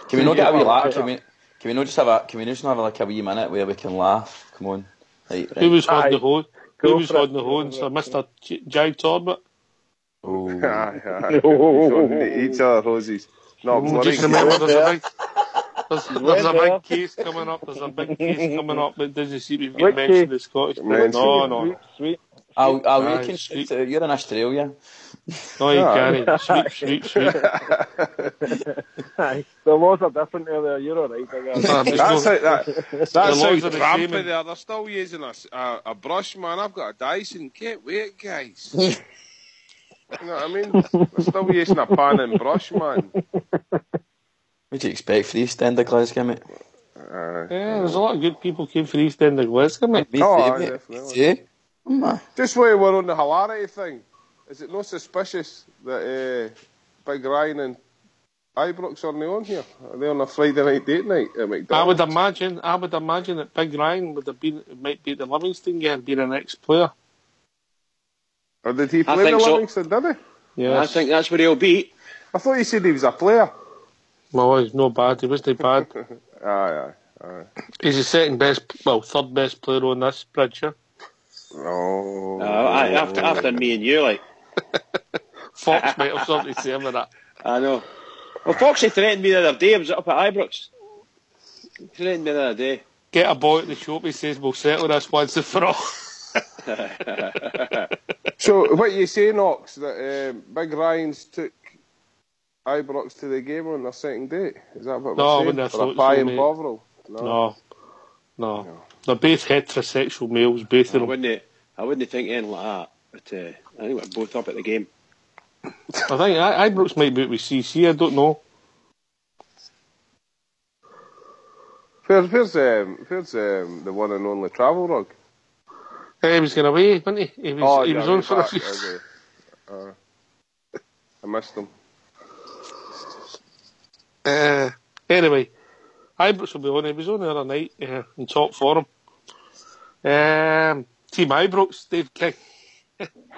Can we not get a wee laugh? Can we not just have like a wee minute where we can laugh? Come on. Right. Who was holding the hose? Who was holding the hose? Mr. Jai Torbett? Oh. Aye. Each other hoses. No, just remember there's a big case coming up. There's a big case coming up, but does you see we've got mentioned the Scottish? No. Sweet. You're in Australia. No, you can't. Sweep. The laws are different there. You're alright. That's how trampy there. They're still using a brush, man. I've got a Dyson. Can't wait, guys. You know what I mean? They're still using a pan and brush, man. What do you expect for the East End of Glasgow, mate? There's a lot of good people came for the East End of Glasgow, mate. Definitely. Just while we're on the hilarity thing, is it not suspicious that Big Ryan and Ibrox are on here? Are they on a Friday night date night at McDonald's? I would imagine that Big Ryan might be at the Livingston game, being an ex-player. Or did he play with Livingston, did he? Yeah. I think that's where he'll be. I thought you said he was a player. Well, he's no bad. He wasn't bad. Aye. He's the third best player on this bridge here. After me and you, like. Fox might have something to say about that. I know. Well, Foxy threatened me the other day. I was up at Ibrox. He threatened me the other day. Get a boy at the shop, he says, we'll settle this once and for all. So, what you saying, Ox, that Big Ryan's took Ibrox to the game on their second date? Is that what we're saying? For a pie and Bovril? No. They're both heterosexual males, both of them. I wouldn't think anything like that, but I think we're both up at the game. I think Ibrox might be with CC, I don't know. Where's the one and only Travel Rug? He was going away, wasn't he? He was on for a few. I missed him. Anyway, Ibrox will be on. He was on the other night in top form. Team Ibrox, Dave King.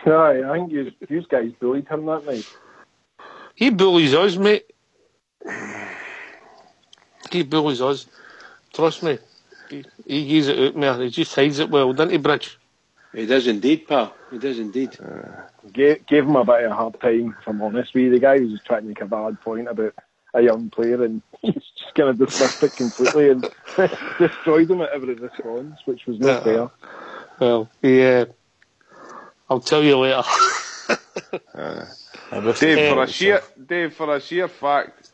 I think you guys bullied him that night. He bullies us, mate. He bullies us. Trust me. He gives it out there. He just hides it well, doesn't he, Bridge? He does indeed, pal. He does indeed. Gave him a bit of a hard time, if I'm honest with you. The guy was just trying to make a valid point about a young player, and he's just kind of dismissed it completely and destroyed him at every response, which was not fair. Well, yeah. I'll tell you later. Dave, for a sheer fact,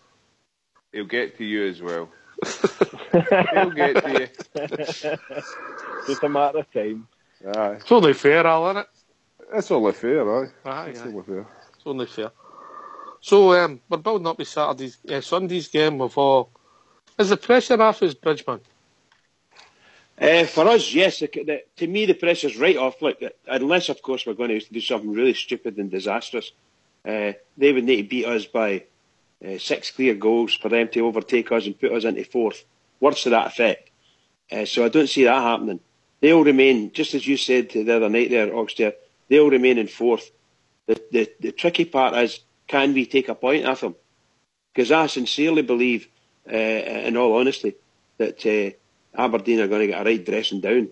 he'll get to you as well. He'll get to you. Just a matter of time. Aye. It's only fair, Al, isn't it? It's only fair, aye. It's only fair. It's only fair. So, we're building up to Sunday's game with all. Is the pressure off his Bridgeman? For us, yes. To me, the pressure's right off. Like, unless, of course, we're going to do something really stupid and disastrous. They would need to beat us by 6 clear goals for them to overtake us and put us into 4th. Words to that effect. So I don't see that happening. They'll remain, just as you said the other night there, Oxter, they'll remain in 4th. The tricky part is, can we take a point off them? Because I sincerely believe, in all honesty, that Aberdeen are going to get a right dressing down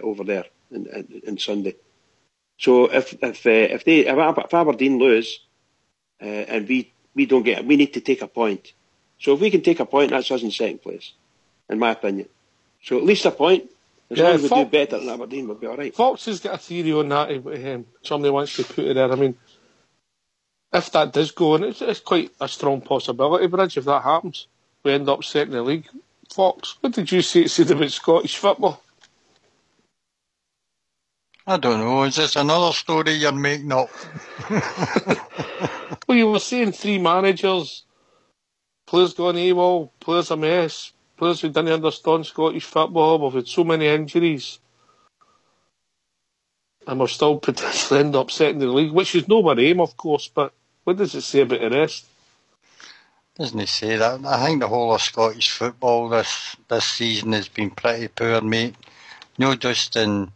over there in Sunday. So if Aberdeen lose and we don't get it, we need to take a point. So if we can take a point, that's us in 2nd place, in my opinion. So at least a point. As long as we do better than Aberdeen, we'll be all right. Fox has got a theory on that. Somebody wants to put it there. I mean, if that does go, and it's quite a strong possibility, Bridge, if that happens, we end up second in the league. Fox, what did you say about Scottish football? I don't know. Is this another story you're making up? Well, you were saying 3 managers, players gone AWOL, players a mess, players who didn't understand Scottish football. We've had so many injuries. And we'll still potentially end up second in the league, which is no our aim, of course, but what does it say about the rest? Doesn't it say that? I think the whole of Scottish football this season has been pretty poor, mate. Not just in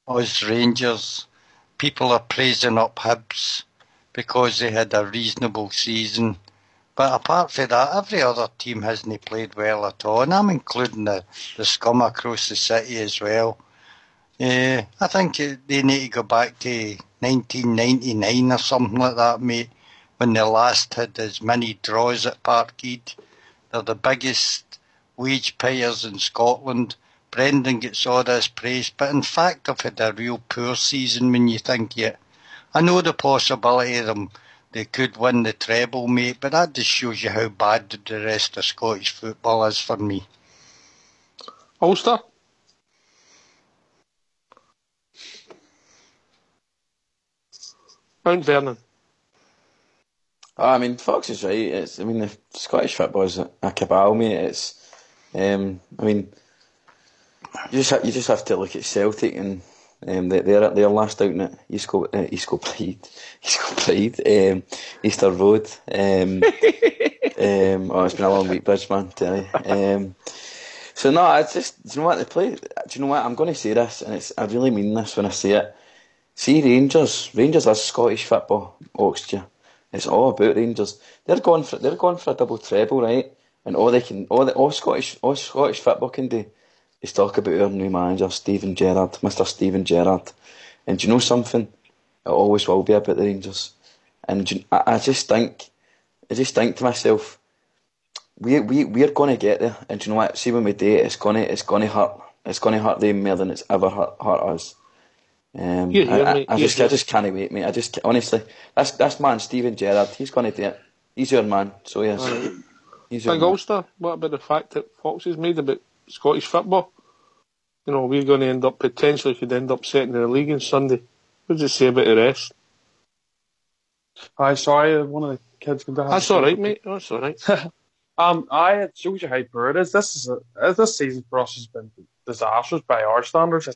us Rangers. People are praising up Hibs because they had a reasonable season. But apart from that, every other team hasn't played well at all. And I'm including the scum across the city as well. I think they need to go back to 1999 or something like that, mate, when they last had as many draws at Parkhead. They're the biggest wage payers in Scotland. Brendan gets all this praise, but in fact they've had a real poor season when you think it. I know the possibility of them, they could win the treble, mate, but that just shows you how bad the rest of Scottish football is for me. Ulster? Mount Vernon. I mean, Fox is right. The Scottish football is a cabal, mate. It's, I mean, you just have to look at Celtic and their last outing at East Kilbride, Easter Road. It's been a long week, Bridge, man, tell you. So no, it's just, do you know what they play? Do you know what? I'm going to say this, and I really mean this when I say it. See, Rangers are Scottish football, Oxfordshire. It's all about Rangers. They're going for a double treble, right? And all Scottish football can do is talk about our new manager, Mr. Stephen Gerrard. And do you know something? It always will be about the Rangers. And I just think to myself, we're going to get there. And do you know what? See, when we do it, it's going to hurt. It's going to hurt them more than it's ever hurt us. I just can't wait, mate. Honestly, that's man Stephen Gerrard. He's going to do it. He's your man. So yes. Big Ulster, what about the fact that Fox has made about Scottish football? You know, we're going to end up second in the league on Sunday. What does it say about the rest? Hi, sorry, one of the kids can have. That's all right, mate. That's all right. It shows you how poor it is. This season for us has been disastrous by our standards.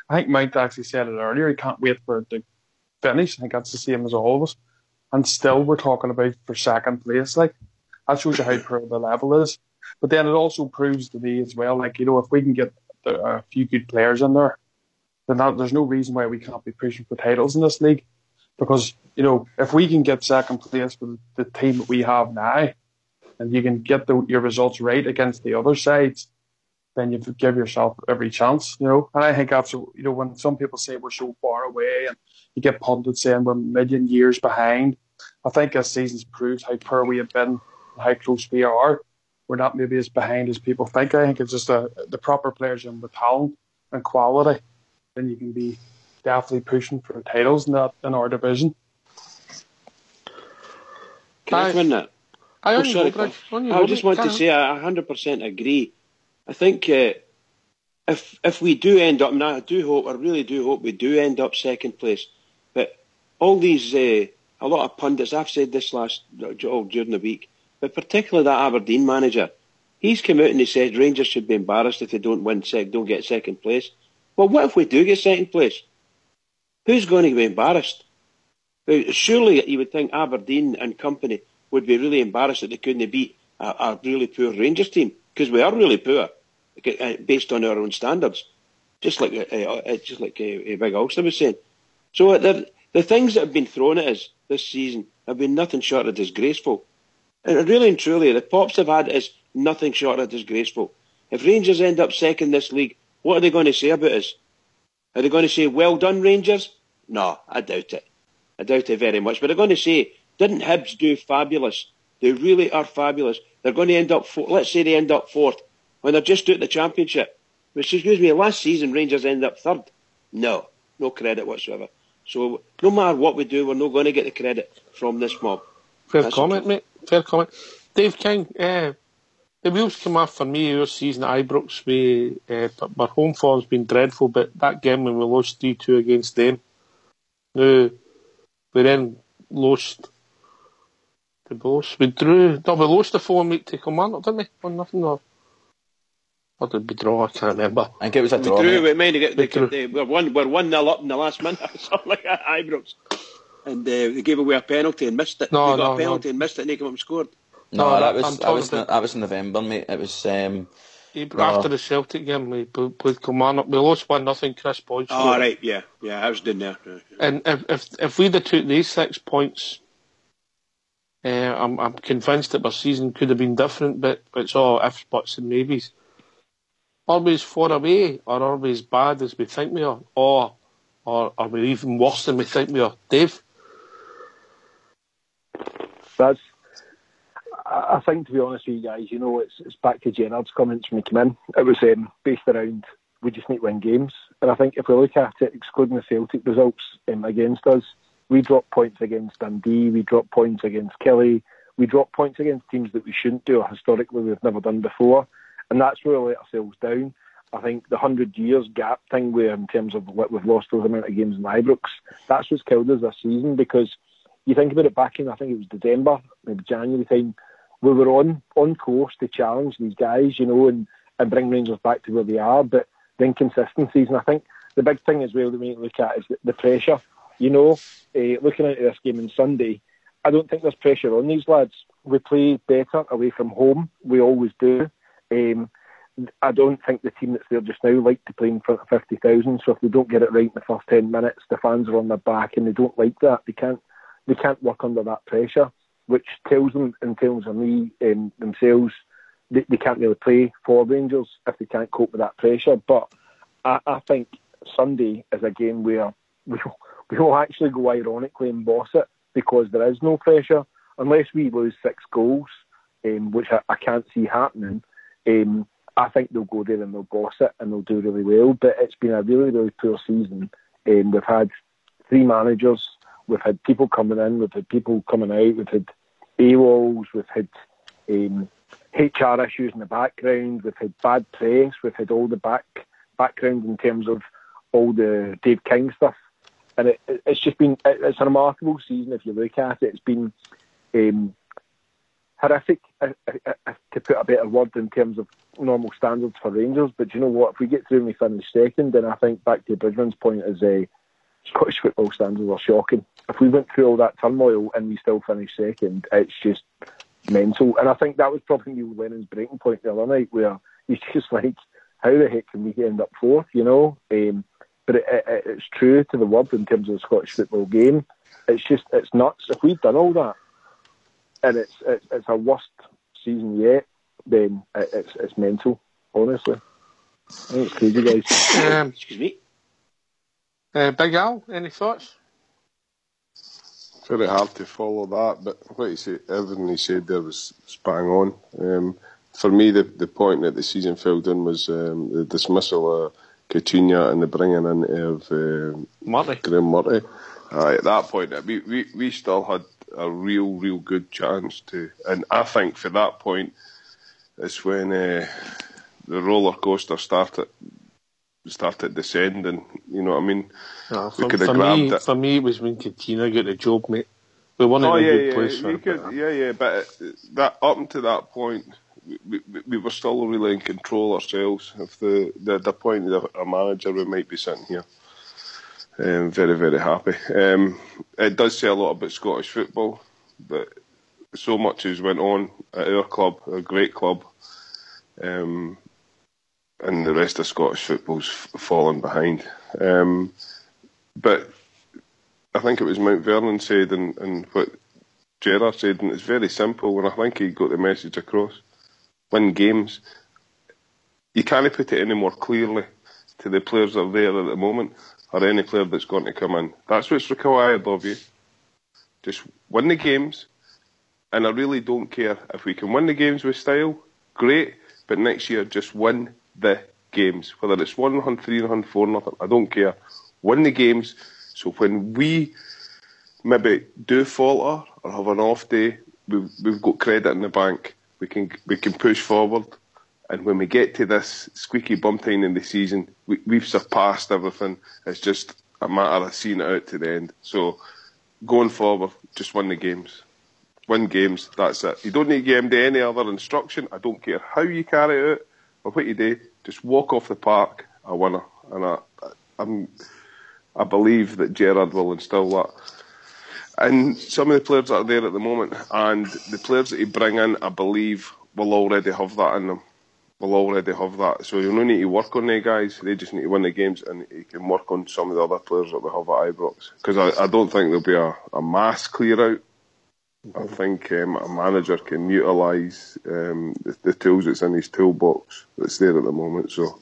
I think Mike actually said it earlier. He can't wait for it to finish. I think that's the same as all of us. And still, we're talking about for second place. Like, that shows you how poor the level is. But then it also proves to me as well, like, you know, if we can get a few good players in there, then there's no reason why we can't be pushing for titles in this league. Because, you know, if we can get second place with the team that we have now, and you can get your results right against the other sides, then you give yourself every chance, you know. And I think that's, you know, when some people say we're so far away and you get pundits saying we're a million years behind, I think this season's proved how poor we have been, how close we are. We're not maybe as behind as people think. I think it's just the proper players and with talent and quality, then you can be definitely pushing for titles in our division. Can I come in that? I just want to say I 100% agree. I think if we do end up, and I really do hope we do end up second place, but all these, a lot of pundits, I've said this during the week, but particularly that Aberdeen manager, he's come out and he said Rangers should be embarrassed if they don't get second place. Well, what if we do get second place? Who's going to be embarrassed? Surely you would think Aberdeen and company would be really embarrassed that they couldn't beat a really poor Rangers team, because we are really poor based on our own standards, just like Big Ulster was saying. So the things that have been thrown at us this season have been nothing short of disgraceful. And really and truly, the Pops have had is nothing short of disgraceful. If Rangers end up second this league, what are they going to say about us? Are they going to say, well done, Rangers? No, I doubt it. I doubt it very much. But they're going to say, didn't Hibs do fabulous? They really are fabulous. They're going to end up, let's say they end up fourth, when they're just out the championship. Which, excuse me, last season Rangers ended up third. No credit whatsoever. So no matter what we do, we're not going to get the credit from this mob. Fair comment, mate. Fair comment. Dave King, the wheels come off for me our season at Ibrox. Our home form's been dreadful, but that game when we lost 3-2 against them, we then lost. We lost the 4-week to Kilmarnock, didn't we? 1-0 or did we draw? I can't remember. I think it was a draw. We're 1-0 up in the last minute or something like that at Ibrox. And they gave away a penalty and missed it. They got a penalty and missed it and they came up and scored. That was in November, mate. It was after the Celtic game, we played Kilmarnock. We lost 1-0. Chris Boyd scored. Oh, right, yeah, I was doing there. And if we'd have took these 6 points, I'm convinced that our season could have been different. But it's all ifs, buts, and maybes. Always far away, or always bad as we think we are, or are we even worse than we think we are, Dave? I think, to be honest with you guys, you know, it's back to Gerard's comments when he came in. It was based around we just need to win games. And I think if we look at it, excluding the Celtic results against us, we dropped points against Dundee, we dropped points against Kelly, we dropped points against teams that we shouldn't do, or historically we've never done before. And that's where we let ourselves down. I think the 100 years gap thing, where in terms of what we've lost those amount of games in Ibrox, that's what's killed us this season. Because you think about it, back in, I think it was December, maybe January time, we were on course to challenge these guys, you know, and bring Rangers back to where they are. But the inconsistencies, and I think the big thing as well that we need to look at is the pressure. You know, looking into this game on Sunday, I don't think there's pressure on these lads. We play better away from home. We always do. I don't think the team that's there just now like to play in front of 50,000. So if they don't get it right in the first 10 minutes, the fans are on their back, and they don't like that. They can't work under that pressure, which tells them, in terms of me, themselves, they can't really play for Rangers if they can't cope with that pressure. But I think Sunday is a game where we will actually go ironically and boss it, because there is no pressure. Unless we lose 6 goals, which I can't see happening, I think they'll go there and they'll boss it and they'll do really well. But it's been a really, really poor season. We've had 3 managers. We've had people coming in. We've had people coming out. We've had AWOLs. We've had HR issues in the background. We've had bad press. We've had all the background in terms of all the Dave King stuff. And it's just been, it's a remarkable season if you look at it. It's been horrific, to put a better word, in terms of normal standards for Rangers. But you know what? If we get through and we finish second, then I think, back to Bridgman's point, is Scottish football standards are shocking. If we went through all that turmoil and we still finish second, it's just mental. And I think that was probably Neil Lennon's breaking point the other night, where he's just like, how the heck can we end up fourth, you know? But it's true to the word in terms of the Scottish football game. it's nuts. If we'd done all that, and it's our worst season yet, then it's mental. Honestly, I think it's crazy, guys. Excuse me. Big Al, any thoughts? Very hard to follow that, but what you say, everything he said there was bang on. For me, the point that the season fell down was the dismissal of Coutinho and the bringing in of Graham Murray. At that point, we still had a real good chance to, and I think for that point is when the roller coaster started descending. You know what I mean? We could have grabbed it. For me, it was when Coutinho got the job, mate. We weren't in a good place for it. But that up until that point, we were still really in control ourselves. If the point of a manager, we might be sitting here very, very happy. It does say a lot about Scottish football, but so much has went on at our club, a great club, and the rest of Scottish football's fallen behind. But I think it was Mount Vernon said, and what Gerrard said, and it's very simple, and I think he got the message across. Win games. You can't put it any more clearly to the players that are there at the moment, or any player that's going to come in. That's what's required of you. Just win the games, and I really don't care if we can win the games with style, great, but next year just win the games. Whether it's 1-3, 4-0, I don't care. Win the games, so when we maybe do falter or have an off day, we've got credit in the bank. We can push forward, and when we get to this squeaky bum time in the season, we've surpassed everything. It's just a matter of seeing it out to the end. So going forward, just win the games. Win games, that's it. You don't need to give him any other instruction. I don't care how you carry it out or what you do. Just walk off the park a winner. And I believe that Gerrard will instil that. And some of the players that are there at the moment, and the players that he bring in, I believe, will already have that in them. Will already have that. So you don't need to work on the guys. They just need to win the games, and he can work on some of the other players that we have at Ibrox. Because I don't think there'll be a mass clear out. I think a manager can utilise the tools that's in his toolbox that's there at the moment. So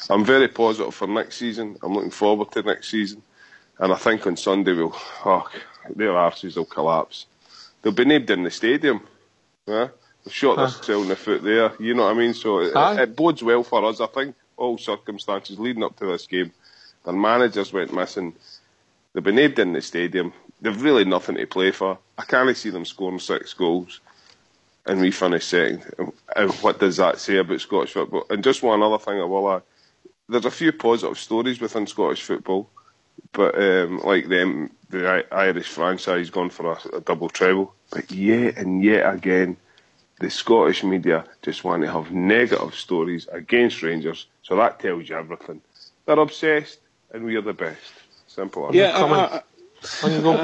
I'm very positive for next season. I'm looking forward to next season. And I think on Sunday their arses will collapse. They'll be named in the stadium. Yeah? They've shot themselves in the foot there. You know what I mean? So it bodes well for us. I think all circumstances leading up to this game, their managers went missing. They've been named in the stadium. They've really nothing to play for. I can't see them scoring 6 goals and we finish second. And what does that say about Scottish football? And just one other thing I will add. There's a few positive stories within Scottish football. But like the Irish franchise gone for a double treble. But yet and yet again, the Scottish media just want to have negative stories against Rangers. So that tells you everything. They're obsessed, and we are the best. Simple. I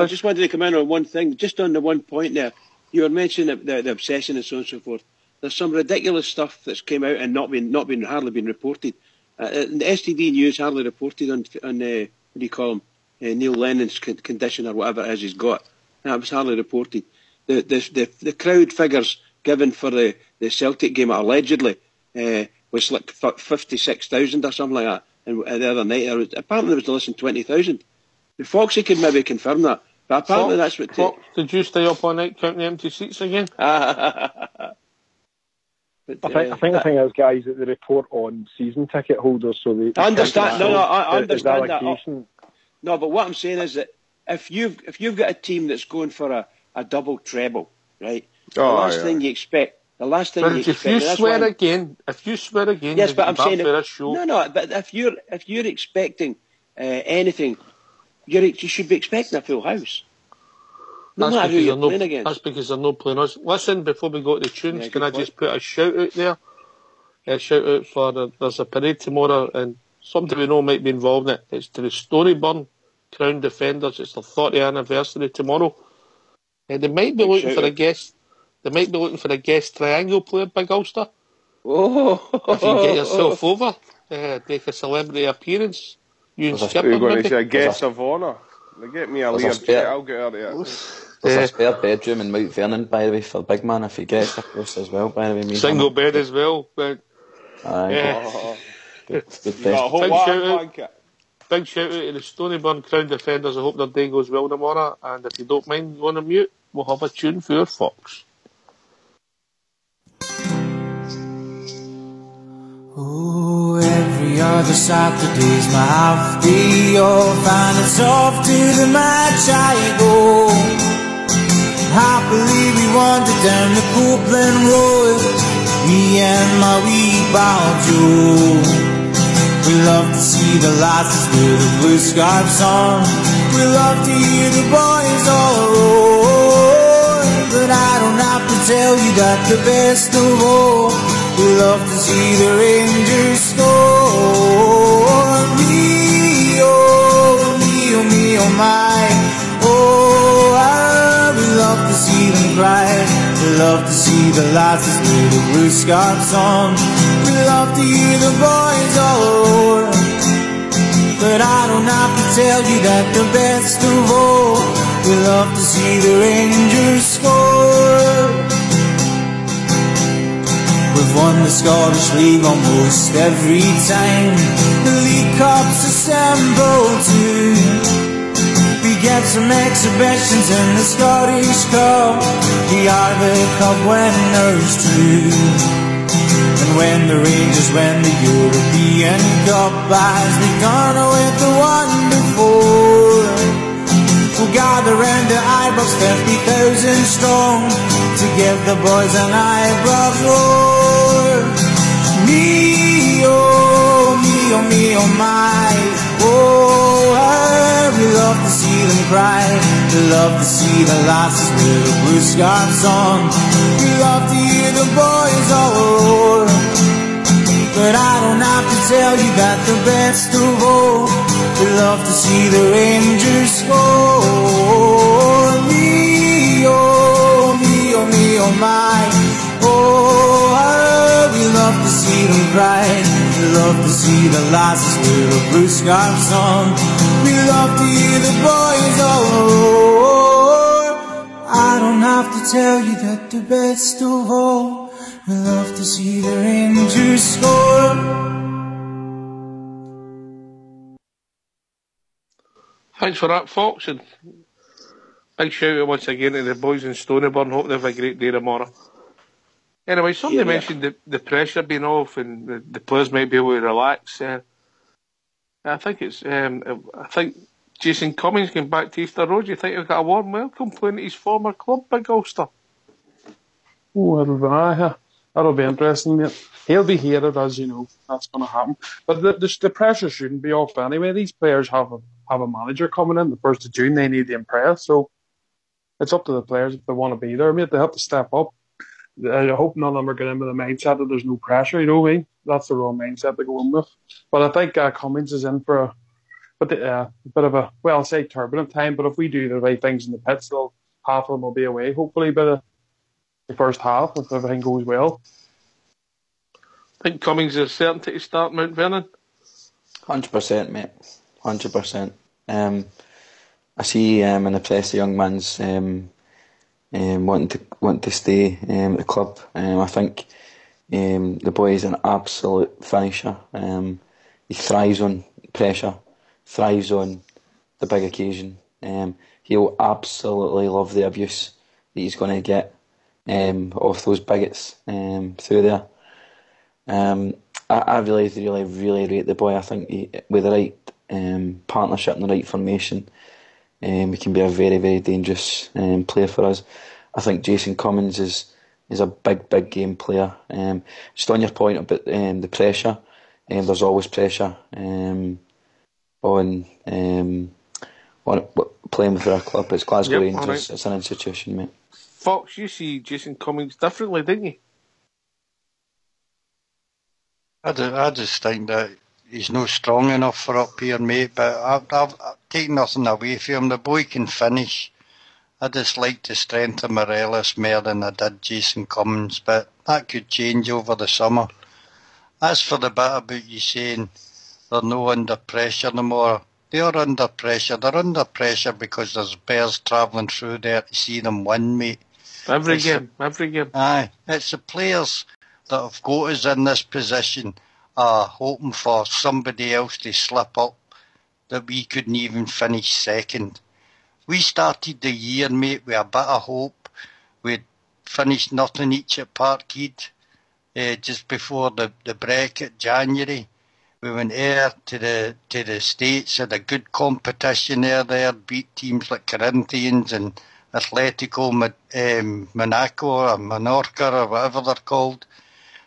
just wanted to come in on one thing, just on the one point there. You were mentioning the obsession and so on and so forth. There's some ridiculous stuff that's came out and hardly been reported. The STV News hardly reported on what do you call him, Neil Lennon's condition or whatever it is he's got. That was hardly reported. The crowd figures given for the Celtic game allegedly was like 56,000 or something like that. And the other night, apparently there was less than 20,000. Foxy could maybe confirm that. But apparently that's what... Fox, did you stay up all night counting the empty seats again? I think the thing is, guys, that they report on season ticket holders, so they... I understand. I understand that. No, but what I'm saying is that if you've got a team that's going for a double treble, right? The last thing you expect... If you swear again, yes, but I'm saying but if you're expecting anything, you should be expecting a full house. No matter who you're playing against. That's because they're not playing us. Listen, before we go to the tunes, can I just put a shout out there? A shout out for there's a parade tomorrow, and somebody we know might be involved in it. It's to the Storyburn Crown Defenders. It's their 30th anniversary tomorrow. They might be looking for a guest. They might be looking for a guest triangle player, Big Ulster. Oh! If you can get yourself over, make a celebrity appearance. You and Skipper, you're going to say a guest of honour. They get me a There's Lear a spare- jet, I'll get out of here. There's a spare bedroom in Mount Vernon, by the way, for the big man if he gets across as well, by the way. Me Single bed as well. But, Aye. Good You got a whole lot of blanket. Big shout out to the Stonyburn Crown Defenders. I hope their day goes well tomorrow. And if you don't mind going on mute, we'll have a tune for your Fox. Oh, every other Saturday's my half day off, and it's off to the match I go. Happily we wandered down the Copeland Road, me and my wee pal Joe. We love to see the lasses with the blue scarves on, we love to hear the boys all roar. But I don't have to tell you that the best of all, we love to see the Rangers score. Me, oh my. Oh, we love to see them cry. We love to see the lasses with the blue scarves on. We love to hear the boys all roar. But I don't have to tell you that the best of all, we love to see the Rangers score. We've won the Scottish League almost every time the League Cups assemble too. We get some exhibitions in the Scottish Cup, we are the cup winners too. And when the Rangers win the European Cup, as we've done with the one before, we'll gather round the Ibrox 50,000 strong to give the boys an Ibrox roar. Me, oh my. Oh, we love to see them cry. We love to see the lasses with the blue scarves on. We love to hear the boys all roar. But I don't have to tell you that the best of all, we love to see the Rangers score. Me, oh my. Oh, we love to see them cry. We love to see the lasses with the blue scarves on. We love to hear the boys all roar. I don't have to tell you that the best of all, we love to see the Rangers score. Thanks for that, Fox, and big shout out once again to the boys in Stonyburn. Hope they have a great day tomorrow. Anyway, somebody mentioned the pressure being off and the players might be able to relax. I think Jason Cummings came back to Easter Road. Do you think he'll get a warm welcome playing at his former club, Big Ulster? Oh, that'll be interesting, mate. He'll be hated, as you know. That's going to happen. But the pressure shouldn't be off anyway. These players have a manager coming in the 1st of June. They need to impress. So it's up to the players if they want to be there, mate. They have to step up. I hope none of them are getting in with the mindset that there's no pressure, you know what I mean? That's the wrong mindset to go in with. But I think Cummings is in for a bit of a, well, I'll say turbulent time, but if we do the right things in the pits, half of them will be away, hopefully, by the first half, if everything goes well. I think Cummings is certain to start Mount Vernon. 100%, mate. 100%. I see in the press the young man's wanting to stay at the club. I think the boy is an absolute finisher. He thrives on pressure, thrives on the big occasion. He'll absolutely love the abuse that he's going to get off those bigots through there. I really rate the boy. I think with the right partnership and the right formation, he can be a very, very dangerous player for us. I think Jason Cummings is a big game player. Just on your point about the pressure, there's always pressure on playing with our club. It's Glasgow Rangers. Right. It's an institution, mate. Fox, you see Jason Cummings differently, didn't you? I just think that he's not strong enough for up here, mate, but I've taken nothing away from him. The boy can finish. I just like the strength of Morelos more than I did Jason Cummings, but that could change over the summer. As for the bit about you saying they're no under pressure no more, They're under pressure. They're under pressure because there's bears travelling through there to see them win, mate. Every game. Aye, it's the players that have got us in this position are hoping for somebody else to slip up that we couldn't even finish second. We started the year, mate, with a bit of hope. We'd finished nothing each at Parkhead just before the break at January. We went there to the States, had a good competition there, beat teams like Corinthians and Atletico Monaco or Menorca or whatever they're called.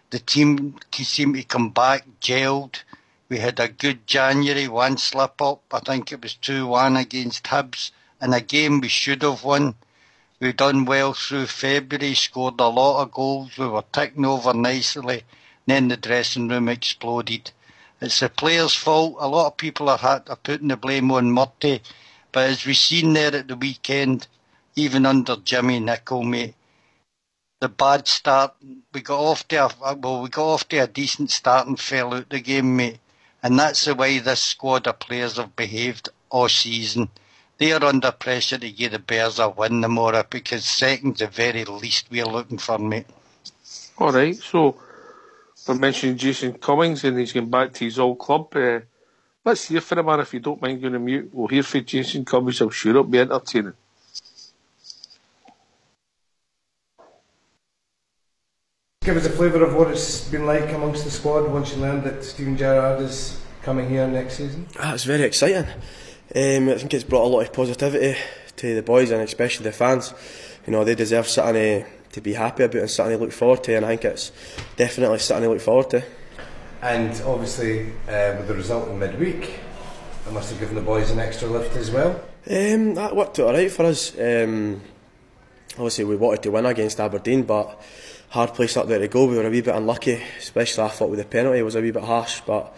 The team seemed to come back gelled. We had a good January, one slip up. I think it was 2-1 against Hibs in a game we should have won. We done well through February, scored a lot of goals. We were ticking over nicely. Then the dressing room exploded. It's the players' fault. A lot of people are putting the blame on Murty. But as we've seen there at the weekend, even under Jimmy Nicholl, mate, the bad start, we got off to a decent start and fell out the game, mate. And that's the way this squad of players have behaved all season. They are under pressure to give the Bears a win tomorrow because second's the very least we're looking for, mate. All right, so we're mentioning Jason Cummings and he's going back to his old club. Let's hear from him, man, if you don't mind going to mute. We'll hear from Jason Cummings. I'm sure it'll be entertaining. Give us a flavour of what it's been like amongst the squad once you learned that Steven Gerrard is coming here next season. It's very exciting. I think it's brought a lot of positivity to the boys and especially the fans. You know, they deserve something to be happy about and something to look forward to, and I think it's definitely something to look forward to. And obviously with the result in midweek, I must have given the boys an extra lift as well. That worked out alright for us. Obviously we wanted to win against Aberdeen, but hard place up there to go. We were a wee bit unlucky, especially I thought with the penalty. It was a wee bit harsh, but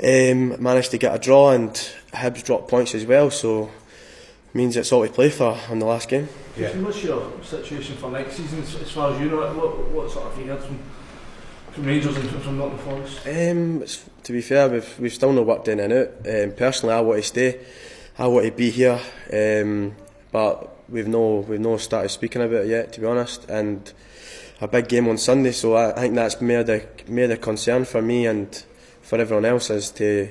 managed to get a draw, and Hibs dropped points as well, so it means it's all to play for in the last game. Yeah. What's your situation for next season as far as you know? What sort of have you heard from Rangers and from Nottingham Forest? To be fair, we've still not worked in and out. Personally, I want to stay. I want to be here, but we've no started speaking about it yet, to be honest. And a big game on Sunday, so I think that's more the concern for me and for everyone else is to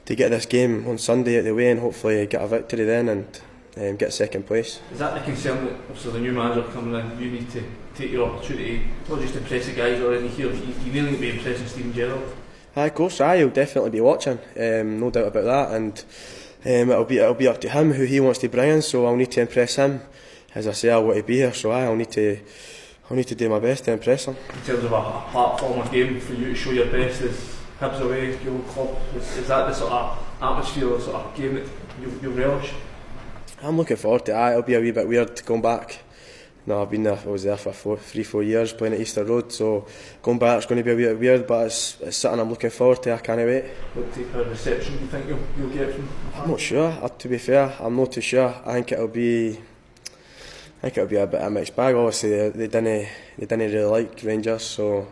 get this game on Sunday out the way and hopefully get a victory then and get second place. Is that the concern that obviously the new manager coming in, you need to take your opportunity, not just impress the guys already here, you really need to be impressing Steven Gerrard? Of course, I'll definitely be watching, no doubt about that, and it'll be up to him who he wants to bring in, so I'll need to impress him. As I say, I want to be here, so I'll need to do my best to impress him. In terms of a platform, a game for you to show your best, is Hibs away, your old club, is that the sort of atmosphere, the sort of game that you relish? I'm looking forward to it. It'll be a wee bit weird going back. No, I was there for 3-4 years playing at Easter Road, so going back is going to be a wee bit weird, but it's something I'm looking forward to. I can't wait. What type of reception do you think you'll get from? I'm not sure. To be fair, I'm not too sure. I think it'll be a bit of a mixed bag. Obviously, they didn't really like Rangers, so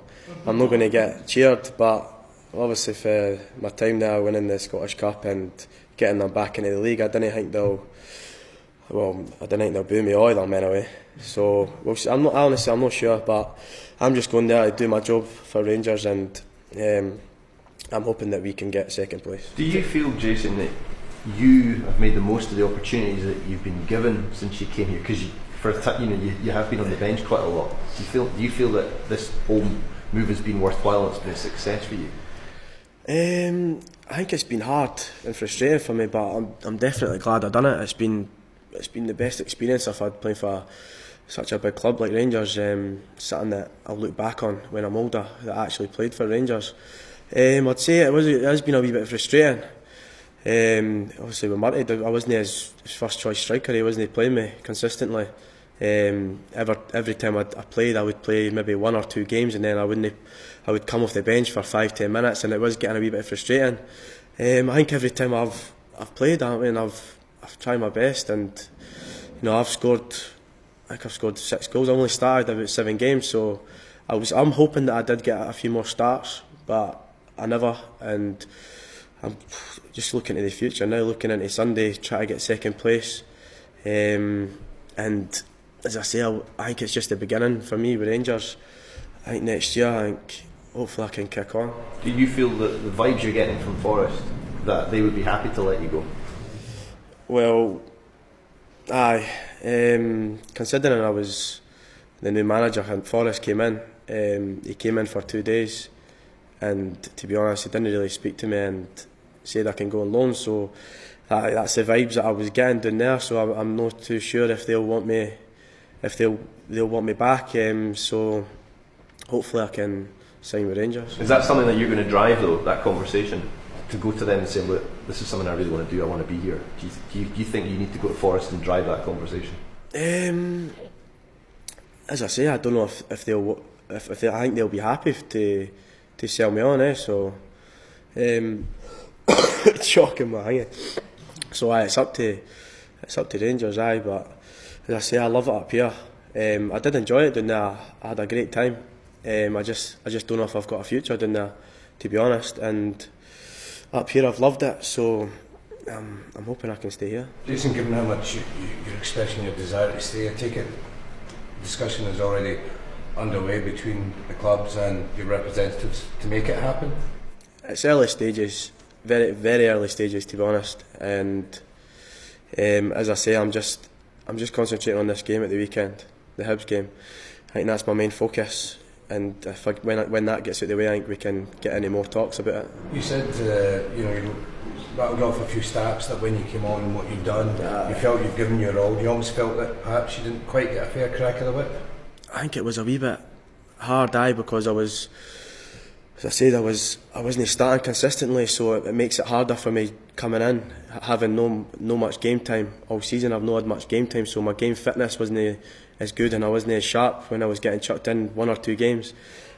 I'm not going to get cheered. But obviously, for my time there, winning the Scottish Cup and getting them back into the league, I didn't think they'll boo me either, anyway. So we'll see. I'm not sure, but I'm just going there to do my job for Rangers, and I'm hoping that we can get second place. Do you feel, Jason, that you have made the most of the opportunities that you've been given since you came here? Because you have been on the bench quite a lot. Do you feel that this whole move has been worthwhile? It's been a success for you? I think it's been hard and frustrating for me, but I'm definitely glad I've done it. It's been the best experience I've had playing for such a big club like Rangers. Something that I'll look back on when I'm older, that I actually played for Rangers. I'd say it has been a wee bit frustrating. Obviously with Murty, I wasn't his first choice striker. He wasn't playing me consistently. Every time I played, I would play maybe 1 or 2 games, and then I would come off the bench for 5-10 minutes, and it was getting a wee bit frustrating. I think every time I've played, I've tried my best, and I've scored 6 goals. I only started about 7 games, so I'm hoping that I did get a few more starts, but I never. And I'm just looking to the future now, looking into Sunday, try to get second place, and as I say, I think it's just the beginning for me with Rangers. I think next year, I think hopefully I can kick on. Do you feel that the vibes you're getting from Forest, that they would be happy to let you go? Well, aye. Considering I was the new manager and Forrest came in, he came in for 2 days, and to be honest, he didn't really speak to me and said I can go on loan. So that's the vibes that I was getting down there. So I'm not too sure if they'll want me, if they'll want me back. So hopefully I can sign with Rangers. Is that something that you're going to drive though? That conversation, to go to them and say, look, this is something I really want to do. I want to be here. Do you think you need to go to Forest and drive that conversation? As I say, I don't know if they'll. I think they'll be happy to sell me on. So it's shocking, man. So it's up to Rangers, but as I say, I love it up here. I did enjoy it down there. I had a great time. I just don't know if I've got a future down there, to be honest. And up here, I've loved it. So I'm hoping I can stay here. Jason, given how much you're expressing your desire to stay, I take it discussion is already underway between the clubs and your representatives to make it happen? It's early stages, very very early stages, to be honest. And as I say, I'm just concentrating on this game at the weekend, the Hibs game. I think that's my main focus. And when that gets out of the way, I think we can get any more talks about it. You said you rattled off a few stats that when you came on and what you'd done, you felt you'd given your all. You almost felt that perhaps you didn't quite get a fair crack of the whip. I think it was a wee bit hard, because I was, as I said, I wasn't starting consistently, so it makes it harder for me coming in, having no much game time all season. I've not had much game time, so my game fitness wasn't as good, and I wasn't as sharp when I was getting chucked in 1 or 2 games,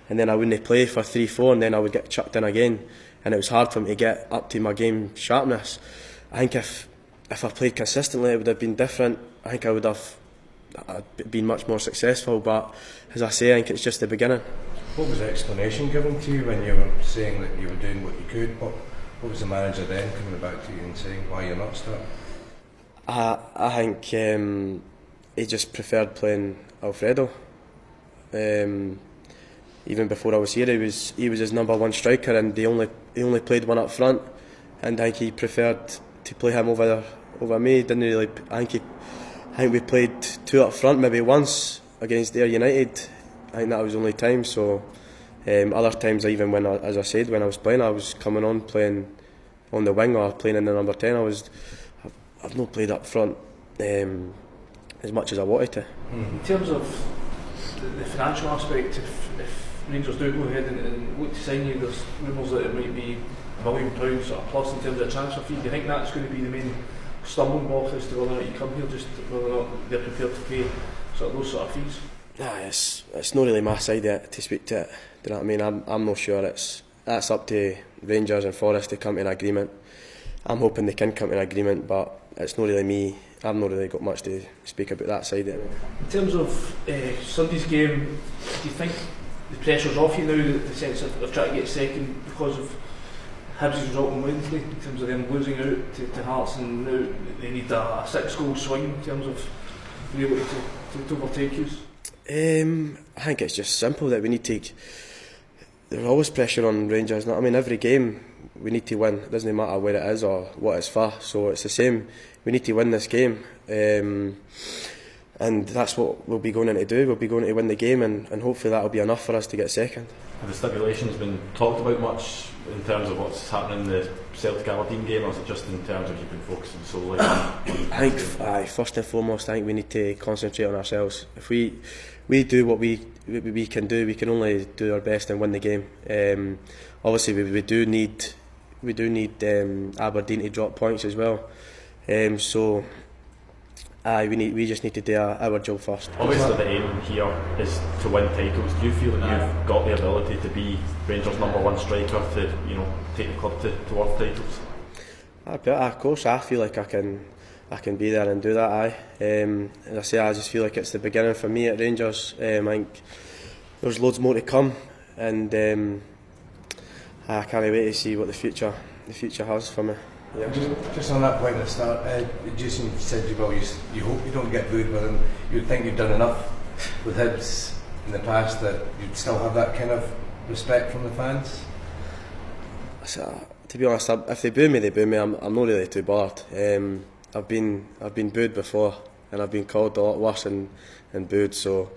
and then I wouldn't play for 3-4, and then I would get chucked in again, and it was hard for me to get up to my game sharpness. I think if I played consistently, it would have been different. I think I would have been much more successful, but as I say, I think it's just the beginning. What was the explanation given to you when you were saying that you were doing what you could? What was the manager then coming back to you and saying why you're not starting? I think he just preferred playing Alfredo. Even before I was here, he was his number 1 striker, and he only played one up front, and I think he preferred to play him over me. Didn't really. I think we played 2 up front, maybe once against Ayr United. I think that was the only time. So other times, even as I said, when I was playing, I was coming on playing on the wing or playing in the number 10. I've not played up front as much as I wanted to. In terms of the financial aspect, if Rangers do go ahead and look to sign you, there's rumours that it might be £1 million sort of plus in terms of transfer fee. Do you think that's going to be the main stumbling block as to whether or not you come here, just whether or not they're prepared to pay sort of those sort of fees? Nah, it's not really my side yet to speak to it. Do you know what I mean? I'm not sure. That's up to Rangers and Forest to come to an agreement. I'm hoping they can come to an agreement, but it's not really me. I've not really got much to speak about that side yet. In terms of Sunday's game, do you think the pressure's off you now, the sense that they're trying to get second because of Hibs' result on Wednesday, in terms of them losing out to Hearts, and now they need a 6-goal swing in terms of being able to overtake you? I think it's just simple that we need to. There's always pressure on Rangers. I mean, every game we need to win. It doesn't matter where it is or what it's for. So it's the same. We need to win this game, and that's what we'll be going in to do. We'll be going to win the game, and hopefully that will be enough for us to get second. Have the stipulations been talked about much in terms of what's happening in the Celtic Aberdeen game, or is it just in terms of you've been focusing solely on? I think first and foremost, I think we need to concentrate on ourselves. If we do what we can do, we can only do our best and win the game. Obviously, we do need Aberdeen to drop points as well. So we just need to do our job first. Obviously the aim here is to win titles. Do you feel that you've got the ability to be Rangers' number 1 striker to take the club towards titles? Of course, I feel like I can be there and do that. As I say, I just feel like it's the beginning for me at Rangers. I think there's loads more to come, and I can't wait to see what the future future has for me. Yeah. Just on that point at the start, Jason said you hope you don't get booed, but then you'd think you've done enough with Hibs in the past that you'd still have that kind of respect from the fans. So, to be honest, if they boo me, they boo me. I'm not really too bothered. I've been booed before, and I've been called a lot worse and booed. So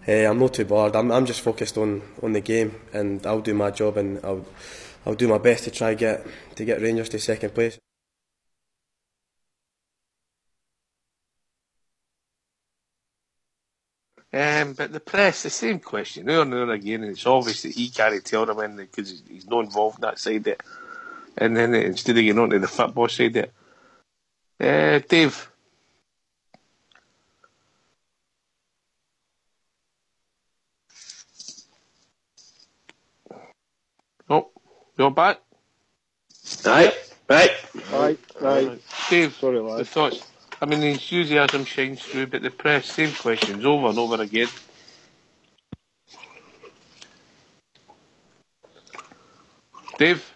I'm not too bothered. I'm just focused on the game, and I'll do my job, and I'll do my best to try get Rangers to second place. But the press, the same question, over and over again, and it's obvious that he can't tell them in because he's not involved in that side of it. And then instead of getting on to the football side of it. Dave. Oh, you're back? Right. Dave, sorry, the thoughts. I mean, the enthusiasm shines through, but the press, same questions over and over again. Dave?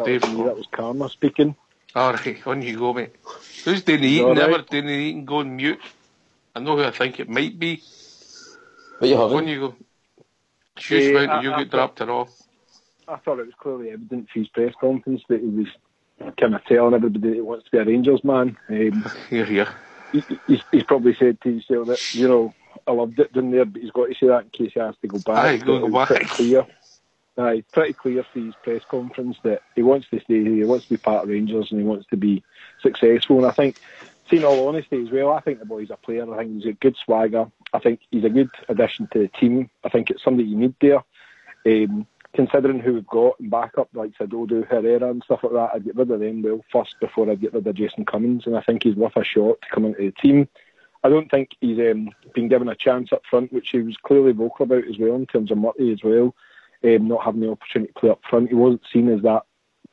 Dave? That was Karma speaking. Alright, on you go, mate. Who's doing the eating? Never doing the eating, go on mute. I know who I think it might be. What you having? On you go. Shush, when you get dropped it off. I thought it was clearly evident for his press conference that he was kind of telling everybody that he wants to be a Rangers man. Here. He's probably said to himself that, I loved it down there, but he's got to say that in case he has to go back. Aye, go back. Pretty clear for his press conference that he wants to stay here, he wants to be part of Rangers, and he wants to be successful. And I think, in all honesty as well, I think the boy's a player. I think he's a good swagger. I think he's a good addition to the team. I think it's somebody you need there. Considering who we've got in backup, like Sadodo, Herrera and stuff like that, I'd get rid of them first before I'd get rid of Jason Cummins, and I think he's worth a shot to come into the team. I don't think he's been given a chance up front, which he was clearly vocal about as well, in terms of Murty as well, not having the opportunity to play up front. He wasn't seen as that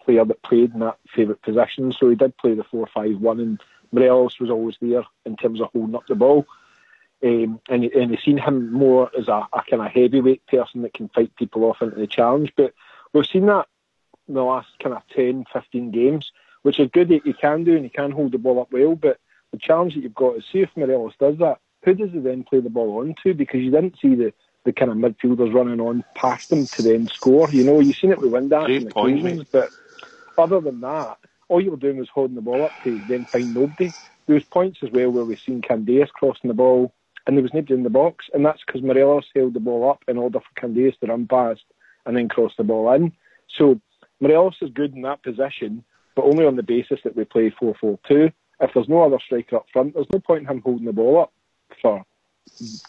player that played in that favourite position, so he did play the 4-5-1, and Morelos was always there in terms of holding up the ball. And he's seen him more as a kind of heavyweight person that can fight people off into the challenge. But we've seen that in the last kind of 10, 15 games, which is good that he can do, and he can hold the ball up well. But the challenge that you've got is, see if Morelos does that, who does he then play the ball on to? Because you didn't see the kind of midfielders running on past him to then score. You've seen it with Windass and occasions, but other than that, all you were doing was holding the ball up to then find nobody. There was points as well where we've seen Candeas crossing the ball, and there was nobody in the box, and that's because Morelos held the ball up in order for Candeas to run past and then cross the ball in. So Morelos is good in that position, but only on the basis that we play 4-4-2. If there's no other striker up front, there's no point in him holding the ball up for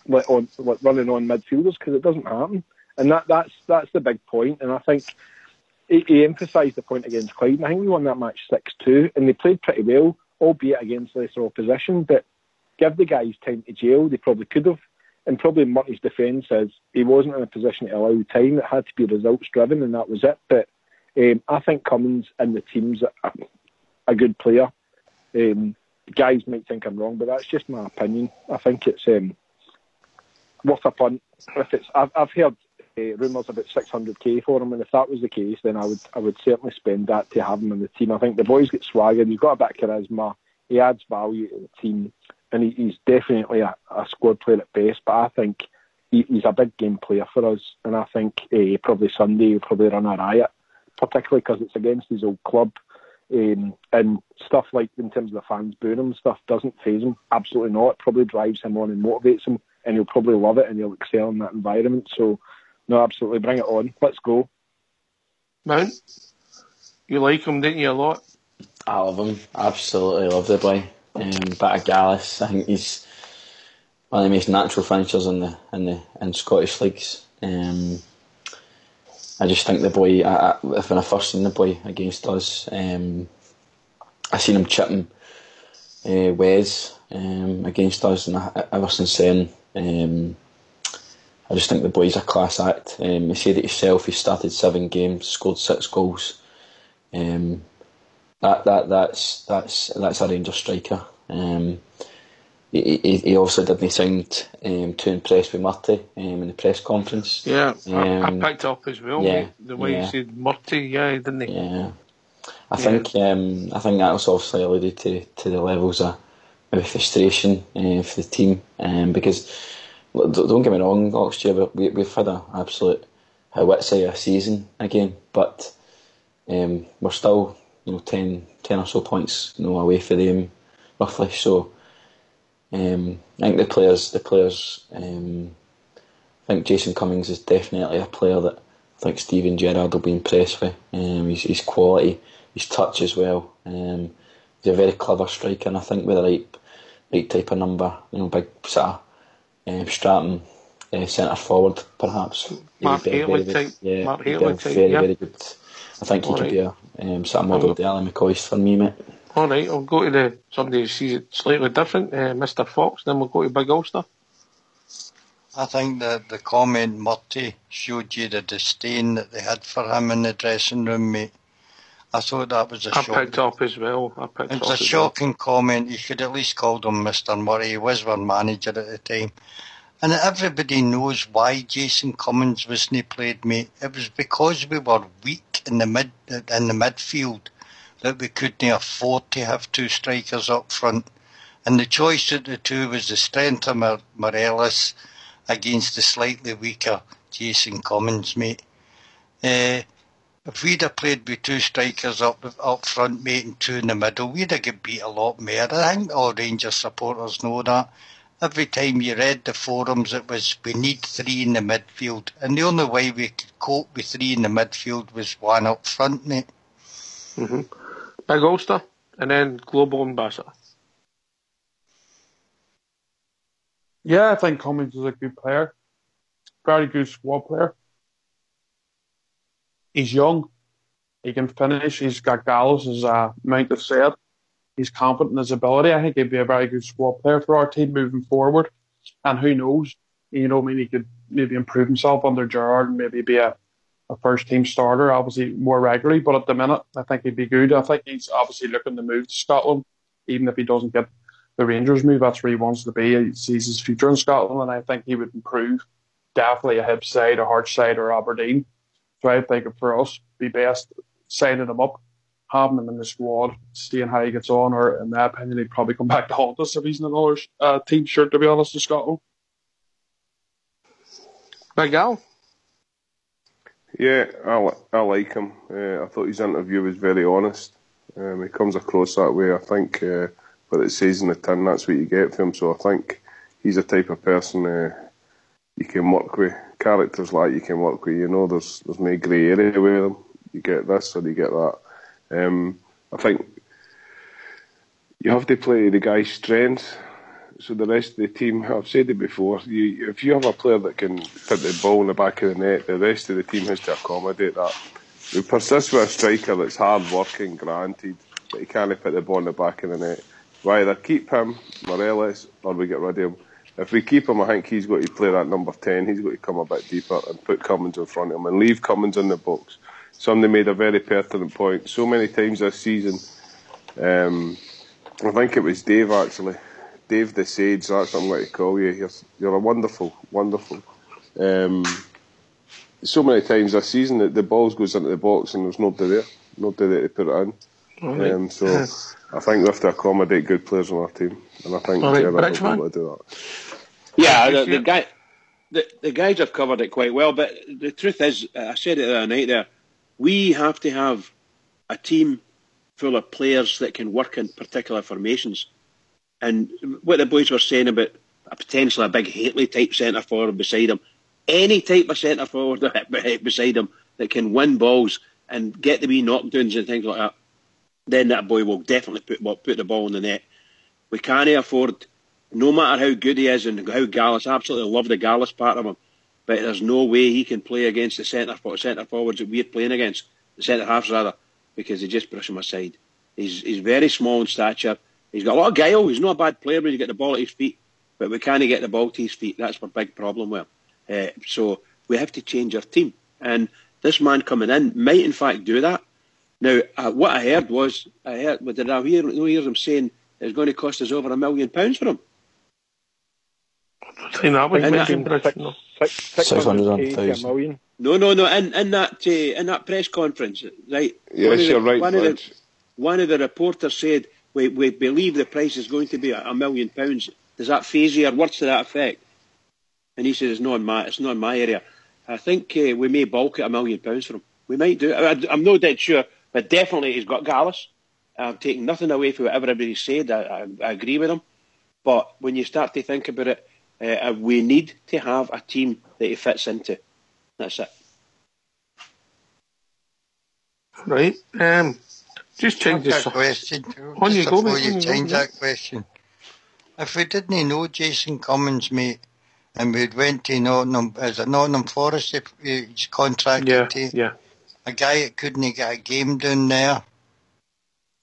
running on midfielders, because it doesn't happen. And that's the big point. And I think he emphasised the point against Clyde, and I think we won that match 6-2, and they played pretty well, albeit against lesser opposition, but give the guys time to gel. They probably could have. And probably Murty's defence is he wasn't in a position to allow time. It had to be results driven, and that was it. But I think Cummins and the team's a good player. Guys might think I'm wrong, but that's just my opinion. I think it's worth a punt. I've heard rumours about 600k for him, and if that was the case, then I would certainly spend that to have him in the team. I think the boy's got swagger. He's got a bit of charisma. He adds value to the team. And he's definitely a squad player at best, but I think he's a big game player for us. And I think probably Sunday he'll probably run a riot, particularly because it's against his old club. And stuff like, in terms of the fans booing him and stuff, doesn't faze him. Absolutely not. It probably drives him on and motivates him, and he'll probably love it, and he'll excel in that environment. So, no, absolutely, bring it on. Let's go. Mount, you like him, didn't you, a lot? I love him. Absolutely love the boy. Bit of Gallus. I think he's one of the most natural finishers in Scottish leagues. I just think the boy, when I first seen the boy against us, I seen him chipping Wes against us, and ever since then, I just think the boy's a class act. He said it himself. He started 7 games, scored 6 goals. That's a Rangers striker. he also didn't sound too impressed with Murty in the press conference. Yeah, I picked up as well. Yeah, the way he said Murty, didn't he? Yeah, I think that was obviously alluded to the levels of maybe frustration for the team, because don't get me wrong, last year we've had an absolute howitzer of a season again, but we're still 10 or so points away from them roughly. So I think the players. I think Jason Cummings is definitely a player that I think Steven Gerrard will be impressed with. His quality, his touch as well. He's a very clever striker, and I think with the right type of number, big sort of strapping centre forward, perhaps. Mark Haley type. Very good. I think he could be a sort of model to Ali McCoist for me, mate. Alright, I'll go to somebody who sees it slightly different, Mr. Fox, then we'll go to Big Ulster. I think that the comment Murty showed you the disdain that they had for him in the dressing room, mate. I thought that was a shocking... I picked up as well. It was a shocking comment. You could at least call him Mr. Murray. He was our manager at the time. And everybody knows why Jason Cummings wasn't played, mate. It was because we were weak in the midfield that we couldn't afford to have two strikers up front. And the choice of the two was the strength of Morelos against the slightly weaker Jason Cummings, mate. If we'd have played with two strikers up front, mate, and two in the middle, we'd have got beat a lot more. I think all Rangers supporters know that. Every time you read the forums, it was, we need three in the midfield. And the only way we could cope with three in the midfield was one up front, mate. Mm-hmm. Big Ulster, and then Global Ambassador. Yeah, I think Cummings is a good player. Very good squad player. He's young. He can finish. He's got gallows, as Mount has said. He's confident in his ability. I think he'd be a very good squad player for our team moving forward. And who knows? He could maybe improve himself under Gerrard and maybe be a first team starter, obviously more regularly. But at the minute, I think he'd be good. I think he's obviously looking to move to Scotland, even if he doesn't get the Rangers move. That's where he wants to be. He sees his future in Scotland, and I think he would improve definitely a Hibs side, a Hearts side, or Aberdeen. So I think for us, it'd be best signing him up, having him in the squad, seeing how he gets on, or in my opinion, he'd probably come back to haunt us if he's in another team shirt, to be honest, in Scotland. Big Al? Yeah, I like him. I thought his interview was very honest. He comes across that way. I think what it says in the tin, that's what you get from him. So I think he's a type of person you can work with. Characters like you can work with. There's no grey area with them. You get this or you get that. I think you have to play the guy's strengths. So the rest of the team, I've said it before, if you have a player that can put the ball in the back of the net, the rest of the team has to accommodate that. We persist with a striker that's hard working, granted, but he can't put the ball in the back of the net. We either keep him, Morelos, or we get rid of him. If we keep him, I think he's got to play that number 10. He's got to come a bit deeper and put Cummins in front of him and leave Cummins in the box. Somebody made a very pertinent point. So many times this season, I think it was Dave actually. Dave the Sage, that's what I'm going to call you. You're a wonderful. So many times this season the ball goes into the box and there's nobody there to put it in. So I think we have to accommodate good players on our team, and I think Gerrard will be able to do that. Yeah, the guys have covered it quite well, but the truth is, I said it the other night there, we have to have a team full of players that can work in particular formations. And what the boys were saying about potentially a big Hateley type centre forward beside him, any type of centre forward beside him that can win balls and get the wee knockdowns and things like that, then that boy will definitely put the ball in the net. We can't afford, no matter how good he is and how Gallus, I absolutely love the Gallus part of him, but there's no way he can play against the centre forwards that we're playing against, the centre halves rather, because they just brush him aside. He's very small in stature. He's got a lot of guile. He's not a bad player when you get the ball at his feet, but we can't get the ball to his feet. That's our big problem with him. So we have to change our team. And this man coming in might in fact do that. Now, what I heard was, did I hear them saying it's going to cost us over £1 million for him? that was mentioned, 600k to a million. No. In that press conference, right? Yes, you're right. One of the reporters said, "We believe the price is going to be £1 million. Does that faze you, or words to that effect?" And he said, "It's not in my area. I think we may bulk at £1 million for him. We might do it. I'm not dead sure, but definitely he's got Gallus. I'm taking nothing away from what everybody said. I agree with him. But when you start to think about it, we need to have a team that he fits into. That's it." Right. Just change this question. On you go, before you change that question. If we didn't know Jason Cummins, mate, and we'd went to Nottingham Forest, if he's contracted to a guy that couldn't get a game down there,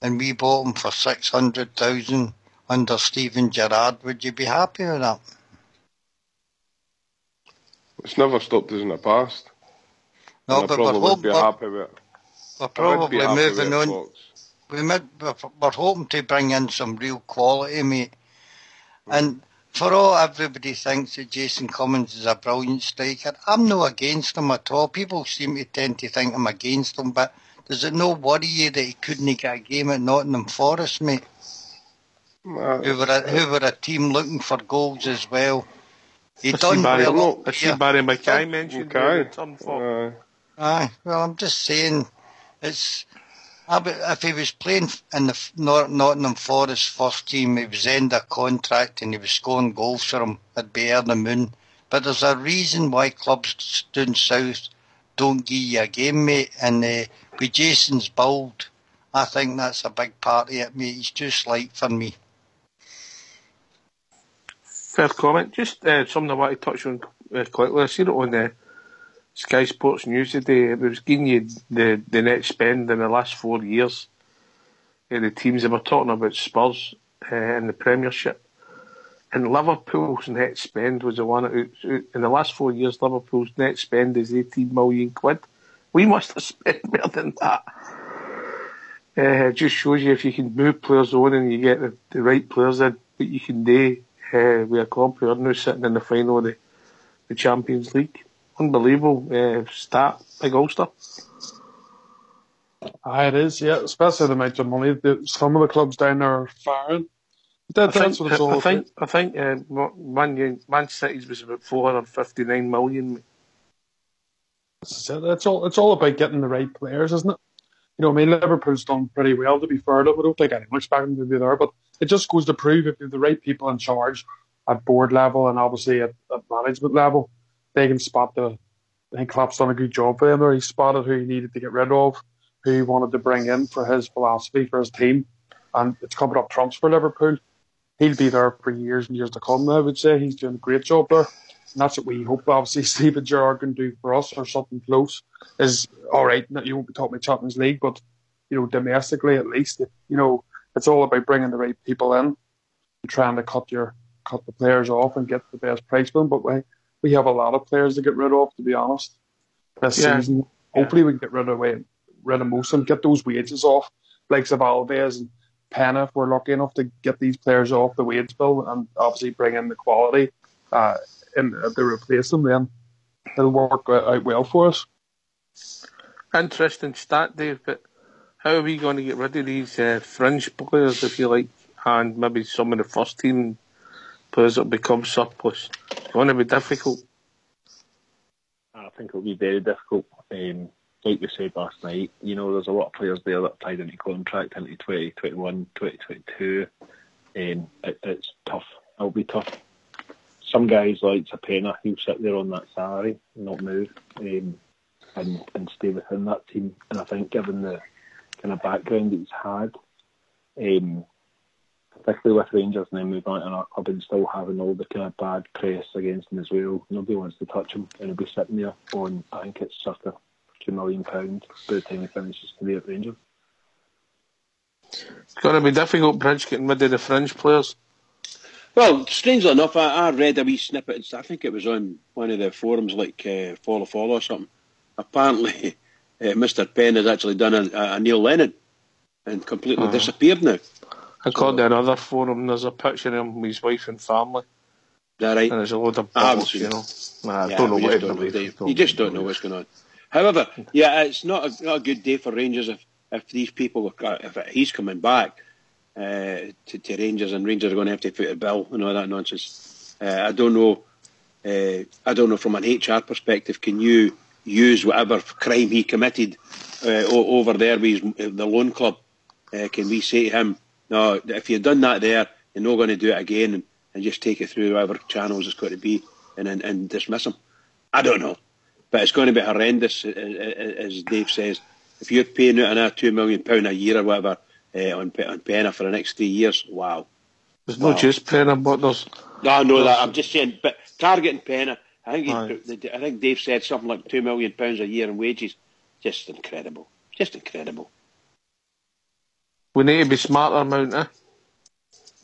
and we bought him for 600,000 under Steven Gerrard, would you be happy with that? It's never stopped us in the past. No, but we're probably moving on. We're hoping to bring in some real quality, mate. And for all everybody thinks that Jason Cummins is a brilliant striker, I'm not against him at all. People seem to tend to think I'm against him, but does it not worry you that he couldn't get a game at Nottingham Forest, mate? Who were a team looking for goals as well. He done well. I see Barry Mackay mentioned the turn for. Aye, well, I'm just saying, if he was playing in the Nottingham Forest first team, he was end of contract and he was scoring goals for him, it'd be over the moon. But there's a reason why clubs down south don't give you a game, mate. And with Jason's build, I think that's a big part of it, mate. He's too slight for me. Fair comment. Just something I want to touch on quickly. I seen it on Sky Sports News today. It was giving you the net spend in the last 4 years. The teams, they were talking about Spurs in the Premiership. And Liverpool's net spend was the one, in the last 4 years, Liverpool's net spend is £18 million. We must have spent more than that. It just shows you if you can move players on and you get the right players in, what you can do with a club who are now sitting in the final of the Champions League. Unbelievable stat, Big Ulster. It is, yeah, especially the amount of money that some of the clubs down there are firing. That's what it's all about. I think Man City's was about 459 million. It's all about getting the right players, isn't it? You know, I mean, Liverpool's done pretty well, to be fair. I don't think anyone expected them to be there, but it just goes to prove if you have the right people in charge at board level and obviously at management level, they can spot I think Klopp's done a good job for them there. He spotted who he needed to get rid of, who he wanted to bring in for his philosophy, for his team, and it's coming up trumps for Liverpool. He'll be there for years and years to come, I would say. He's doing a great job there. And that's what we hope, obviously, Steven Gerrard can do for us, or something close. Is, all right, you won't be talking about Champions League, but, you know, domestically at least, you know, it's all about bringing the right people in and trying to cut the players off and get the best price for them. But we have a lot of players to get rid of, to be honest, this season. Hopefully we can get rid of most of them, get those wages off, like Alves and Pena, if we're lucky enough to get these players off the wage bill and obviously bring in the quality to replace them, then it'll work out well for us. Interesting stat, Dave, but how are we going to get rid of these fringe players, if you like, and maybe some of the first team players that become surplus? It's going to be difficult. I think it'll be very difficult. Like we said last night, you know, there's a lot of players there that are tied into contract into 2021, 2022. It's tough. It'll be tough. Some guys like Zapena, he'll sit there on that salary and not move and stay within that team. And I think given the kind of background that he's had, particularly with Rangers and then moving on to another club and still having all the kind of bad press against him as well, nobody wants to touch him, and he'll be sitting there on, I think it's circa £2 million by the time he finishes today at Rangers. It's going to be difficult, Bridge, getting rid of the fringe players. Well, strangely enough, I read a wee snippet. I think it was on one of the forums like Follow or something. Apparently, Mr. Penn has actually done a Neil Lennon and completely disappeared now. According to another forum, there's a picture of him with his wife and family that right? And there's a load of balls, you know. I don't know what you just don't know what's going on. However, it's not a good day for Rangers if these people, if he's coming back to Rangers, and Rangers are going to have to foot a bill and all that nonsense. I don't know from an HR perspective, can you use whatever crime he committed over there with the loan club? Can we say to him, no, if you've done that there, you're not going to do it again, and just take it through whatever channels it's got to be and dismiss him? I don't know. But it's going to be horrendous, as Dave says. If you're paying out another £2 million a year or whatever on Penna for the next 3 years, wow. There's no just Penna, but there's... No, I know that. I'm just saying, but targeting Penna, I think Dave said something like £2 million a year in wages. Just incredible. Just incredible. We need to be smarter, Mount, eh?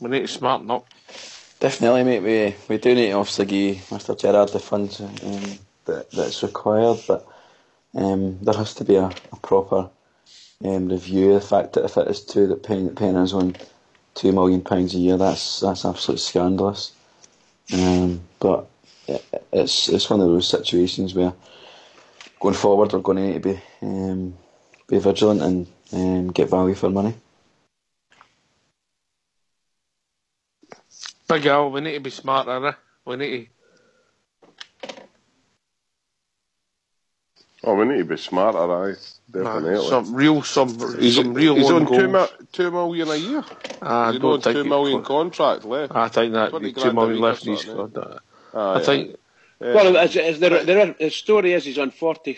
We need to smarten up. Definitely, mate. We do need to obviously give Mr. Gerrard the funds that's required, but there has to be a proper review of the fact that if it is true that Penna is on £2 million a year, that's absolutely scandalous. But it's one of those situations where going forward we're going to need to be vigilant and get value for money. Big Al, we need to be smarter, eh? We need to... Oh, we need to be smarter, aye. Definitely. Some real He's on £2 million a year. He's on £2 million contract left. I think that £2 million left in his contract. I think. Well, the story is he's on 40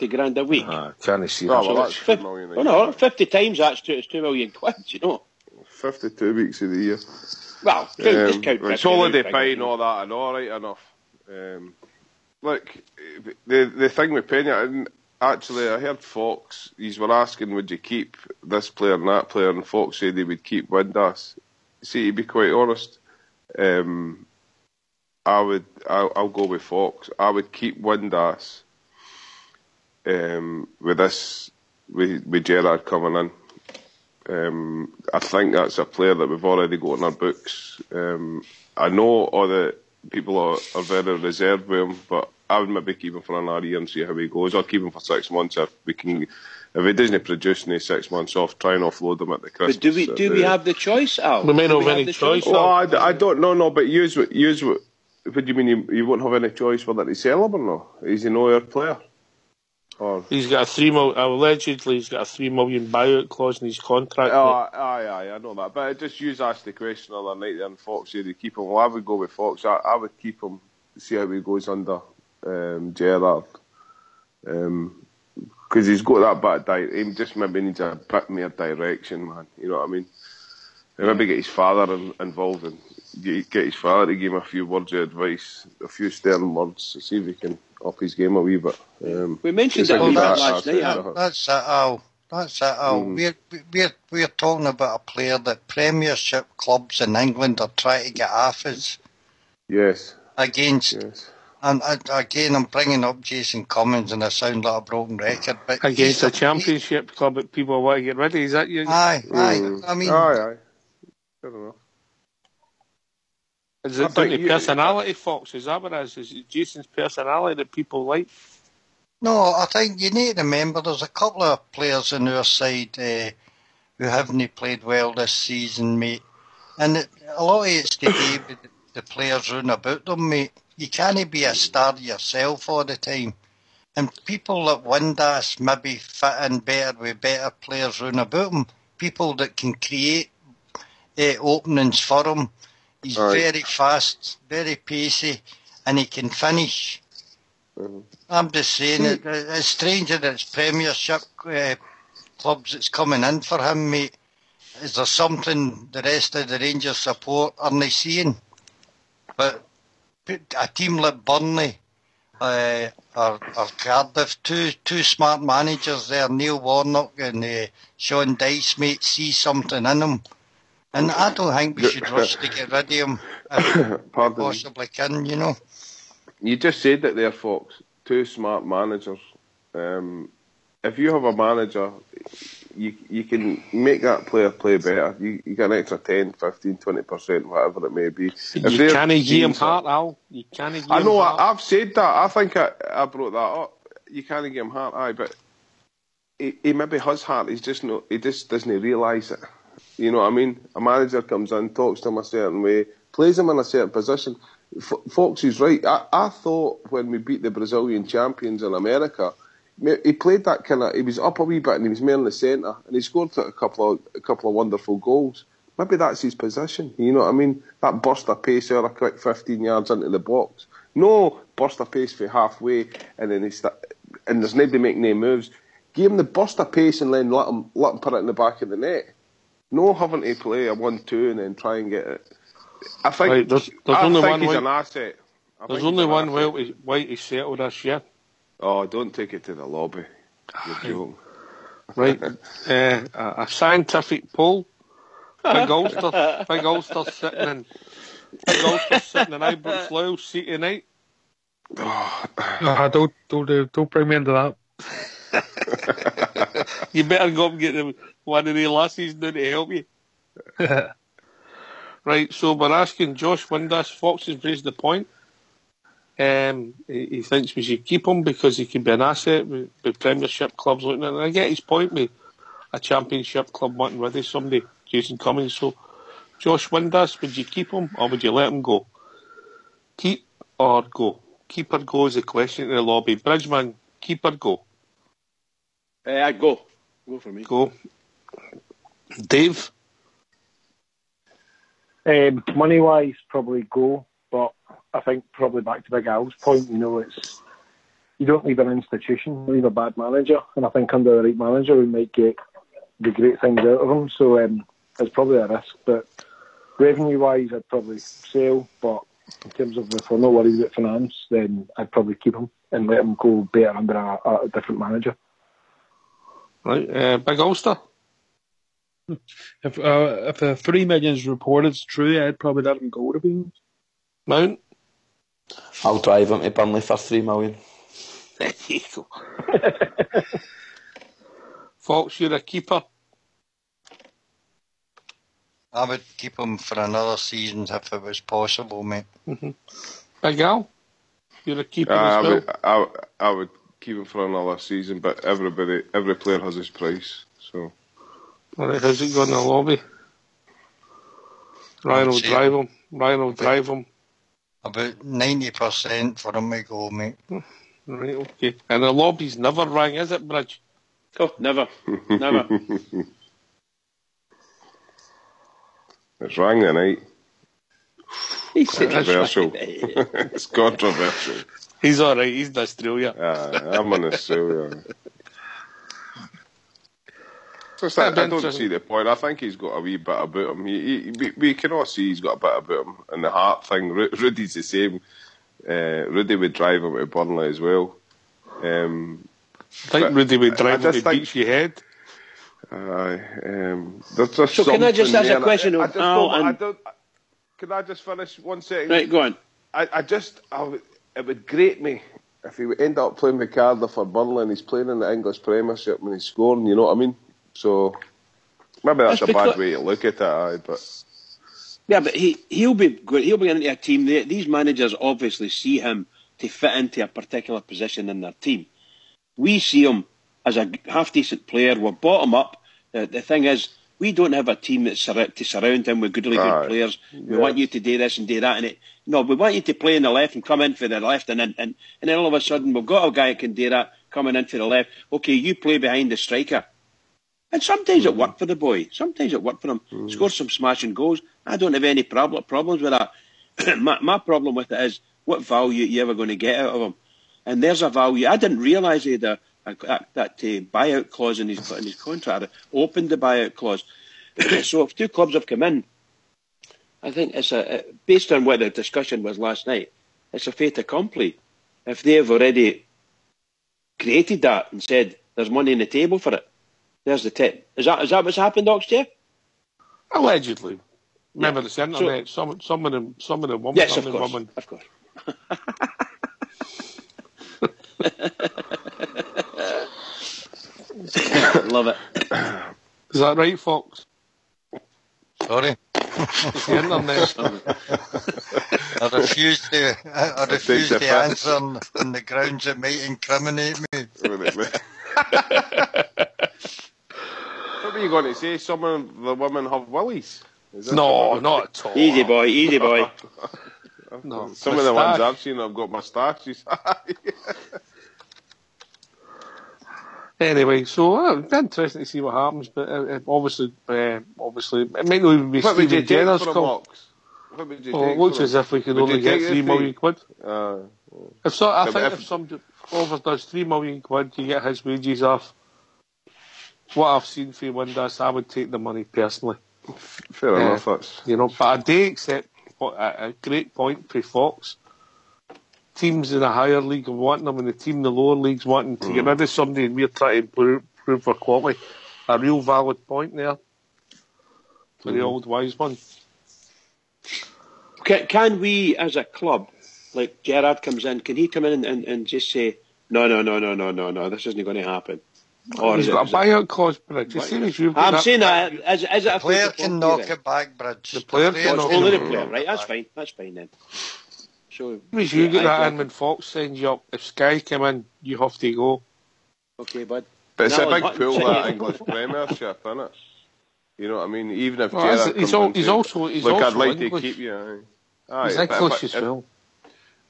grand a week. Can't see that. So that's £2 million a year. No, 50 times that's £2 million, you know. 52 weeks of the year. Well, it's holiday pay and all that, and all right enough. Look, the thing with Pena, and actually I heard Fox, he's were asking would you keep this player and that player, and Fox said they would keep Windass. See, to be quite honest, I'll go with Fox. I would keep Windass with Gerrard coming in. I think that's a player that we've already got in our books. I know all the people are very reserved with him, but I would maybe keep him for another year and see how he goes. I'll keep him for 6 months if he doesn't produce in his 6 months off, try and offload him at the Christmas. But do we have the choice, Al? We may not have any choice. Oh, I don't know, no, but use what do you mean you won't have any choice whether to sell him or not? Is he no your player? Or he's got allegedly he's got a £3 million buyout clause in his contract. Aye, I know that. But I just asked the question the other night and Fox said to keep him. Well, I would go with Fox. I would keep him, see how he goes under Gerrard. Because he's got that bit he just maybe needs a bit more direction, man. You know what I mean? And maybe get his father involved and get his father to give him a few words of advice, a few stern words, to see if he can up his game a wee bit. We mentioned it last night. That's it, Al. We're talking about a player that Premiership clubs in England are trying to get off his. Yes. Yes. And again, I'm bringing up Jason Cummings, and I sound like a broken record. But against a Championship club that people want to get rid of, is that you? Aye. I mean, aye. I don't know. Is it down to personality, Fox? Is that what it is? Is it Jason's personality that people like? No, I think you need to remember there's a couple of players on our side who haven't played well this season, mate. And a lot of it's to do with the players running about them, mate. You can't be a star yourself all the time. And people that Windass maybe fit in better with better players running about them. People that can create openings for him. He's very fast, very pacey, and he can finish. I'm just saying, it's strange that it's Premiership clubs that's coming in for him, mate. Is there something the rest of the Rangers support aren't seeing? But a team like Burnley or Cardiff, two smart managers there, Neil Warnock and Sean Dyche, mate, see something in him. And I don't think we should rush to get rid of him if we possibly can, you know. You just said that there, Fox. Two smart managers. if you have a manager, you can make that player play better. You get an extra 10, 15, 20%, whatever it may be. You can't give him heart, Al. You can't give him heart. I know, I've said that. I think I brought that up. You can't give him heart, aye, but he maybe has heart. He just doesn't realise it. You know what I mean? A manager comes in, talks to him a certain way, plays him in a certain position. Fox is right. I thought when we beat the Brazilian champions in America, he played that kind of. He was up a wee bit and he was more in the centre, and he scored a couple of wonderful goals. Maybe that's his position. You know what I mean? That burst of pace out a quick 15 yards into the box. No burst of pace for halfway, and then and there's nobody making any moves. Give him the burst of pace and then let him put it in the back of the net. No having to play a 1-2 and then try and get it. I think right, there's only one he's way. An asset. There's only one way to settle this year. Oh, don't take it to the lobby. You're joking. Right, a scientific poll. Big Ulster sitting in Ibrox Lowe seat tonight. Don't bring me into that. You better go and get one of the lassies down to help you. Right, so we're asking Josh Windass. Fox has raised the point. He thinks we should keep him because he can be an asset with Premiership clubs looking at it. And I get his point with a Championship club wanting rid of somebody, Jason Cummings. So, Josh Windass, would you keep him or would you let him go? Keep or go? Keep or go is a question in the lobby. Bridgeman, keep or go? I'd go. Go for me. Go. Dave? Money-wise, probably go, but I think probably back to Big Al's point, you don't leave an institution, leave a bad manager, and I think under the right manager we might get the great things out of him, so it's probably a risk, but revenue-wise I'd probably sell, but in terms of if we're not worried about finance, then I'd probably keep him and let him go better under a different manager. Right, Big Ulster? If the 3 million is reported it's true, I'd probably let him go, to be honest. Mount? I'll drive him to Burnley for 3 million. There you go. Fox, you're a keeper? I would keep him for another season if it was possible, mate. Mm-hmm. Big Al? You're a keeper as well? I would keep him for another season, but every player has his price, so... Alright, how's it going in the lobby? Ryan will drive him. About 90% for him to go, mate. Right, okay. And the lobby's never rang, is it, Bridge? Oh, never. Never. It's rang tonight. He's controversial. It's controversial. He's alright, he's in Australia. I'm in Australia. I don't see the point. I think he's got a wee bit about him. We can all see he's got a bit about him. And the heart thing, Rudy's the same. Rudy would drive him to Burnley as well. I think Rudy would drive him to Beach your head. There's just so can I just ask a question of Al? Can I just finish 1 second? Right, go on. It would grate me if he would end up playing with Cardiff or Burnley and he's playing in the English Premiership when he's scoring, you know what I mean? So maybe that's a bad way to look at it, but yeah, but he'll be good. He'll be into a team. These managers obviously see him to fit into a particular position in their team. We see him as a half decent player. We're bottom up. The thing is, we don't have a team that's to surround him with good players. We want you to do this and do that, and we want you to play in the left and come in for the left, and then all of a sudden we've got a guy that can do that coming into the left. Okay, you play behind the striker. And sometimes it worked for the boy. Sometimes it worked for him. Scored some smashing goals. I don't have any problems with that. my problem with it is what value are you ever going to get out of him? And there's a value. I didn't realise he had that buyout clause in his contract. Opened the buyout clause. So if two clubs have come in, I think it's based on what the discussion was last night, it's a fait accompli. If they've already created that and said there's money on the table for it, there's the tip. Is that what's happened, Oxtear? Allegedly. Remember the internet. Some of them women. Yes, of course. Love it. Is that right, Fox? Sorry. The internet. I refuse to answer on the grounds it might incriminate me. What were you going to say? Some of the women have willies? No, not at all. Easy boy, easy boy. No, some of the ones I've seen have got moustaches. Anyway, so it'd be interesting to see what happens, but obviously, it might not even be Steven Gerrard's call. What would you Well, it looks as if we could only get £3 million. I think if somebody overdoes £3 million, you get his wages off. What I've seen for Windass, I would take the money personally. Fair enough, that's... But I do accept a great point for Fox. Teams in a higher league are wanting them, and the team in the lower leagues wanting to get rid of somebody, and we're trying to improve for quality. A real valid point there for the old wise one. Can we, as a club, like Gerrard comes in, can he come in and just say, no, this isn't going to happen? Or he's got a buyout clause, Bridge. I'm saying that, is it a player can knock it back, Bridge. The player can knock only it the player, right? That's fine then. So, you get that in when Fox sends you up. If Sky come in, you have to go. Okay, bud. But it's a big pool, that English Premiership, isn't it? You know what I mean? Even if Gerrard he's also look, I'd like English. to keep you. He's English as well.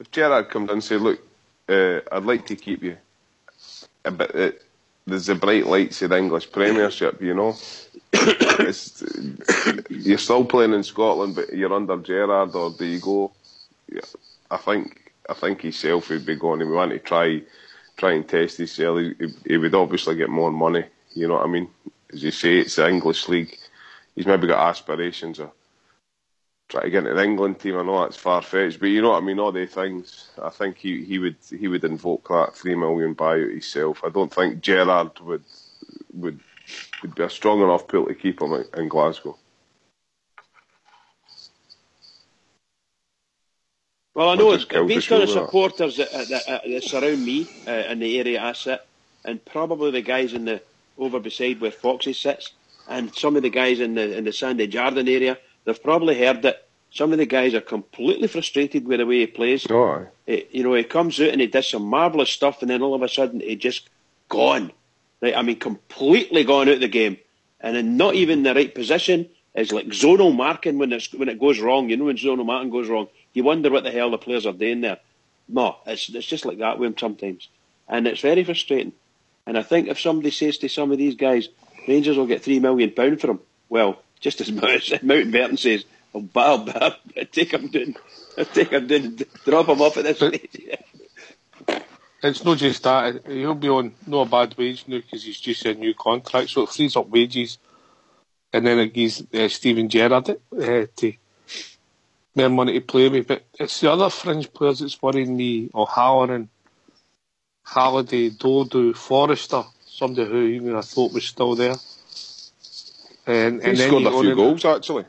If Gerrard comes in and say, look, I'd like to keep you, but there's the bright lights of the English Premiership, you know. You're still playing in Scotland, but you're under Gerrard, or do you go? Yeah, I think himself would be going, and we want to try and test his sale. He would obviously get more money, you know what I mean? As you say, it's the English league. He's maybe got aspirations of trying to get into the England team. I know that's far-fetched, but you know what I mean, all these things. I think he would invoke that $3 million buyout himself. I don't think Gerrard would be a strong enough pull to keep him in Glasgow. Well, I know based on the supporters that surround me in the area I sit, and probably the guys over beside where Foxy sits, and some of the guys in the Sandy Jardin area, they've probably heard that some of the guys are completely frustrated with the way he plays. Oh, he comes out and he does some marvellous stuff, and then all of a sudden he just gone. Right? I mean, completely gone out of the game, and in not even the right position. It's like zonal marking when it goes wrong. You know, when zonal marking goes wrong, you wonder what the hell the players are doing there. No, it's just like that with him sometimes, and it's very frustrating. And I think if somebody says to some of these guys, Rangers will get £3 million for him, well, just as Mountbatten says, I'll take him down, drop him off at this stage. It's not just that. He'll be on no bad wage now because he's just a new contract, so it frees up wages. And then it gives Steven Gerrard to more money to play with. But it's the other fringe players that's worrying me. O'Halloran, Halliday, Dodo, Forrester, somebody who even I thought was still there. And he then scored a few goals, actually.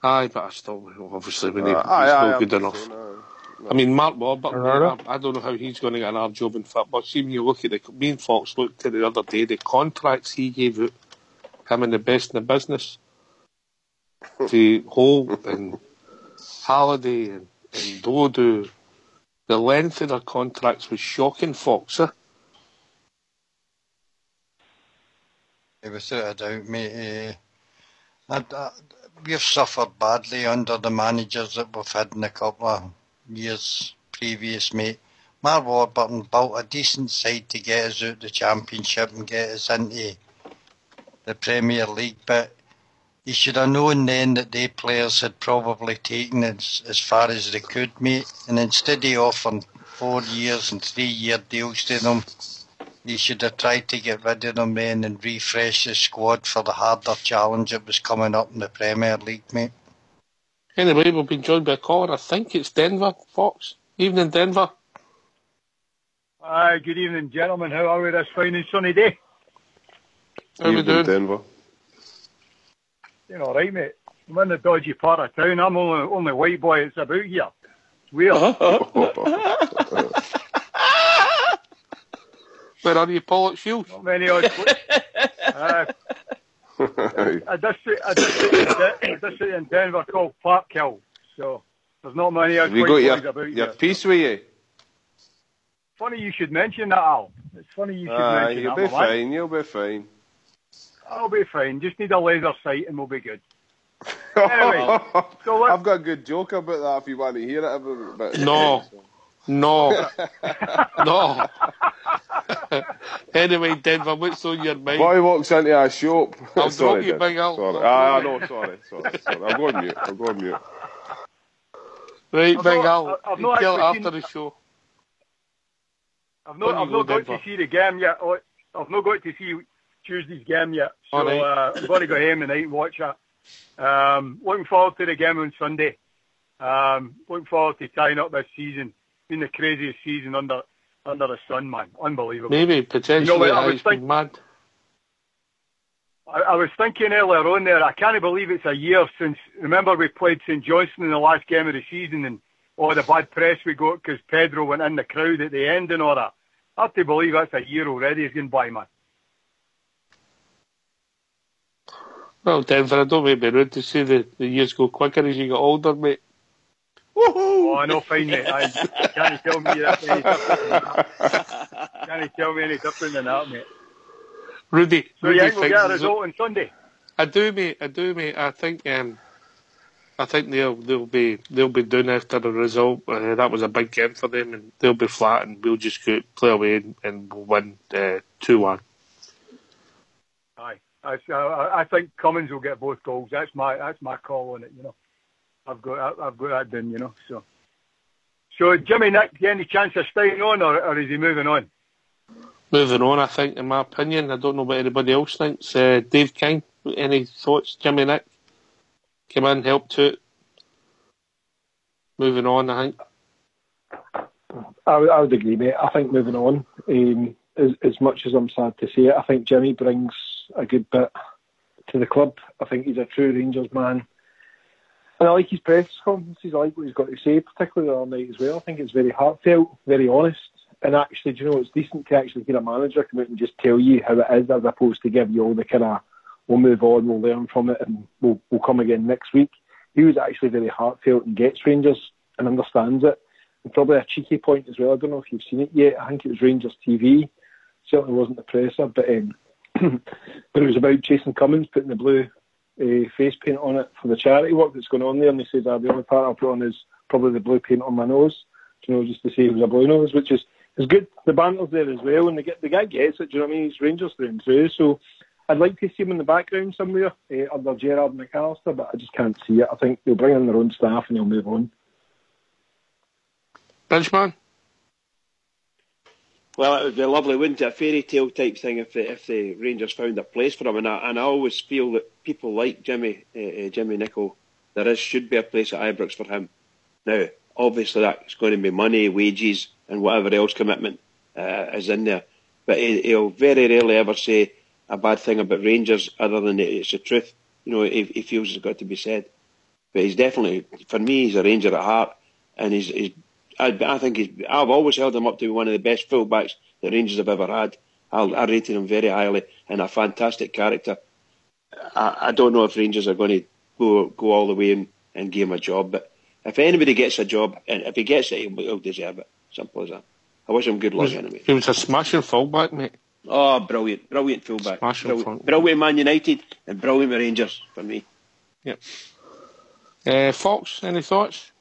Aye, but I still, obviously, when he's not good enough. I mean, Mark Warburton, I don't know how he's going to get another job in football. See, when you look at me and Fox looked at it the other day, the contracts he gave out, him and the best in the business, to Holt and Halliday and Dodo, the length of their contracts was shocking, Fox. Without a doubt, mate. We've suffered badly under the managers that we've had in a couple of years previous, mate. Mark Warburton built a decent side to get us out the Championship and get us into the Premier League, but he should have known then that they players had probably taken it as far as they could, mate. And instead of offering 4 years and 3-year deals to them, he should have tried to get rid of them then and refresh the squad for the harder challenge that was coming up in the Premier League, mate. Anyway, we've been joined by a caller. I think it's Denver, Fox. Evening, Denver. Hi, good evening, gentlemen. How are we this fine and sunny day? How we doing? Denver. Doing all right, mate. I'm in the dodgy part of town. I'm only white boy that's about here. It's weird. Where are you, Pollock Shields? Not many odd I just sit in Denver called Parkhill, so there's not many Have you outfield got boys about your here. piece with you? Funny you should mention that, Al. It's funny you should mention you'll that. be fine, you'll be fine. I'll be fine. Just need a laser sight and we'll be good. Anyway, so I've got a good joke about that if you want to hear it. But No. Anyway, Denver, what's on your mind? Boy walks into a shop. I'll Sorry, drop you, Dad. Big Al. Sorry. I know, sorry. I'll go on mute. Right, I've Big not- Al, I've you not tell it actually after seen- the show. I've not got to see the game yet. I've not got to see Tuesday's game yet. So All right. I'm going to go home tonight and watch it. Looking forward to the game on Sunday. Looking forward to tying up this season. Been the craziest season under the sun, man. Unbelievable. Maybe, potentially, I was it's been mad. I was thinking earlier on there, I can't believe it's a year since, remember we played St Johnstone in the last game of the season and all the bad press we got because Pedro went in the crowd at the end and all that. I have to believe that's a year already it's gone by, man. Well, Denver, I don't want to be rude to say the years go quicker as you get older, mate. Oh, I know, fine, mate. Can't tell me that any different. Can't tell me any different than that, mate. Rudy, So you think we'll thinks get a it's- result on Sunday? I do, mate. I think they'll be doing after the result. That was a big game for them, and they'll be flat, and we'll just play away and we'll win 2-1. Aye. I think Cummins will get both goals. That's my call on it, you know. I've got that done, you know. So Jimmy Nick, any chance of staying on or is he moving on? Moving on, I think, in my opinion. I don't know what anybody else thinks. Dave King, any thoughts? Jimmy Nick, come in, help to it. Moving on, I think. I would agree, mate. I think moving on, as much as I'm sad to say it, I think Jimmy brings a good bit to the club. I think he's a true Rangers man. And I like his press conferences. I like what he's got to say, particularly the other night as well. I think it's very heartfelt, very honest. And actually, do you know, it's decent to actually hear a manager come out and just tell you how it is, as opposed to give you all the kind of, we'll move on, we'll learn from it, and we'll come again next week. He was actually very heartfelt and gets Rangers and understands it. And probably a cheeky point as well. I don't know if you've seen it yet. I think it was Rangers TV. Certainly wasn't the presser, but it was about Jason Cummins putting the blue face paint on it for the charity work that's going on there. And he says, the only part I'll put on is probably the blue paint on my nose. You know, just to say it was a blue nose, which is good. The banter's there as well, and the guy gets it. Do you know what I mean? He's Rangers through and through. So I'd like to see him in the background somewhere under Gerrard and McAllister, but I just can't see it. I think they'll bring in their own staff and they'll move on. Bridgeman? Well, it would be lovely, wouldn't it? A fairy tale type thing if the Rangers found a place for him. And I always feel that people like Jimmy Nicholl, should be a place at Ibrox for him. Now, obviously that's going to be money, wages and whatever else commitment is in there. But he'll very rarely ever say a bad thing about Rangers other than it's the truth. You know, he feels it's got to be said. But he's definitely, for me, he's a Ranger at heart. And I've always held him up to be one of the best fullbacks the Rangers have ever had. I rated him very highly and a fantastic character. I don't know if Rangers are going to go all the way and give him a job, but if anybody gets a job, and if he gets it, he'll deserve it. Simple as that. I wish him good luck anyway. He was a smashing fullback, mate. Oh, brilliant fullback. Brilliant Man United and brilliant with Rangers for me. Yep. Fox, any thoughts?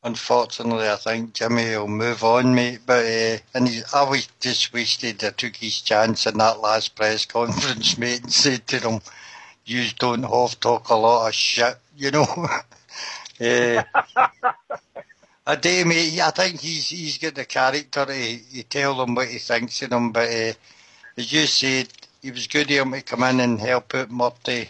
Unfortunately, I think Jimmy will move on, mate. But I was just wasted. I took his chance in that last press conference, mate, and said to them, "You don't have talk a lot of shit, you know." I do, mate. I think he's got the character to tell them what he thinks of them. But as you said, he was good of him to come in and help out Murty.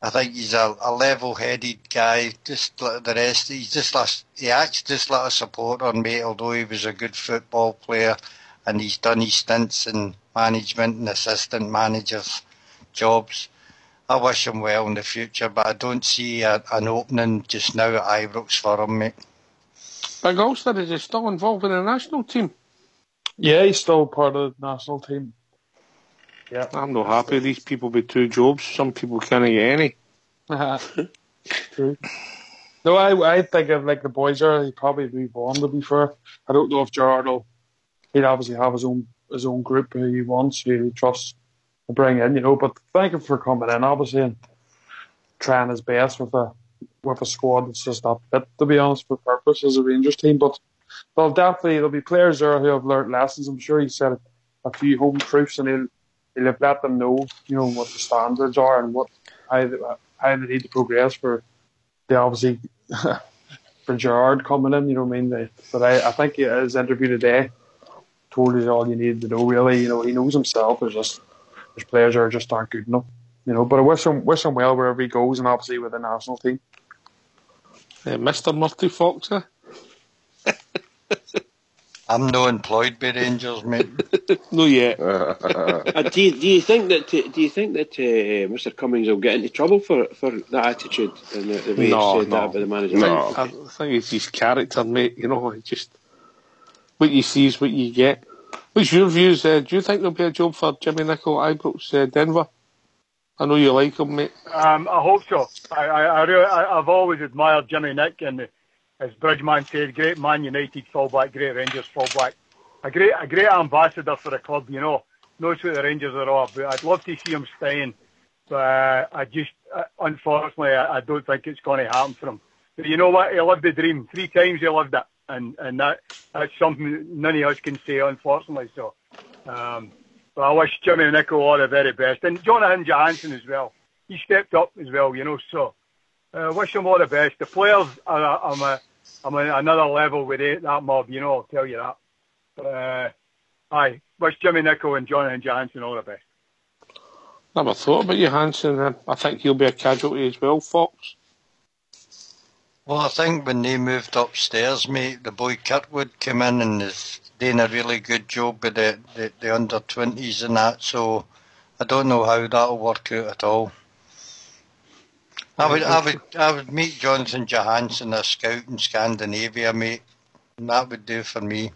I think he's a level-headed guy, just like the rest. He acts just like a supporter, mate, although he was a good football player and he's done his stints in management and assistant managers' jobs. I wish him well in the future, but I don't see an opening just now at Ibrox for him, mate. Big Ulster, is he still involved in the national team? Yeah, he's still part of the national team. Yeah. I'm not happy. These people with 2 jobs. Some people can't get any. True. No, I think of like the boys are. He'd probably move on. To be fair, I don't know if Gerrard will. He'd obviously have his own group who he wants, who he trusts to bring in, But thank him for coming in, obviously, and trying his best with a squad that's just not fit, to be honest, for purpose as a Rangers team. But there'll be players there who have learnt lessons. I'm sure he set a few home proofs, and he'll have let them know, what the standards are and how they need to progress for. They obviously for Gerrard coming in, But I think his interview today told us all you needed to know. Really, he knows himself. There's players that just aren't good enough, But I wish him well wherever he goes, and obviously with the national team. Mr. Murty Fox. I'm no employed by Rangers, mate. No yet. Do you think that Mr. Cummings will get into trouble for that attitude and the way he said that about the manager? No, I think it's his character, mate. Just what you see is what you get. What's your views? Do you think there'll be a job for Jimmy Nicholl at Ibrox, Denver? I know you like him, mate. I hope so. I've always admired Jimmy Nick, and as Bridgman said, great Man United fullback, great Rangers fullback, a great ambassador for the club. Knows what the Rangers are all about. I'd love to see him staying, but unfortunately, I don't think it's going to happen for him. But you know what? He lived the dream. 3 times he lived it, and that's something none of us can say, unfortunately. So, but I wish Jimmy Nicholl all the very best, and Jonathan Johansson as well. He stepped up as well, So, wish him all the best. The players I'm on another level with that mob, I'll tell you that. But, wish Jimmy Nicholl and Jonathan Johansson all the best. Never thought about Johansson. I think he'll be a casualty as well, Fox. Well, I think when they moved upstairs, mate, the boy Kirkwood came in and is doing a really good job with the under-20s and that, so I don't know how that'll work out at all. I would meet Jonathan Johansson, a scout in Scandinavia, mate. And that would do for me.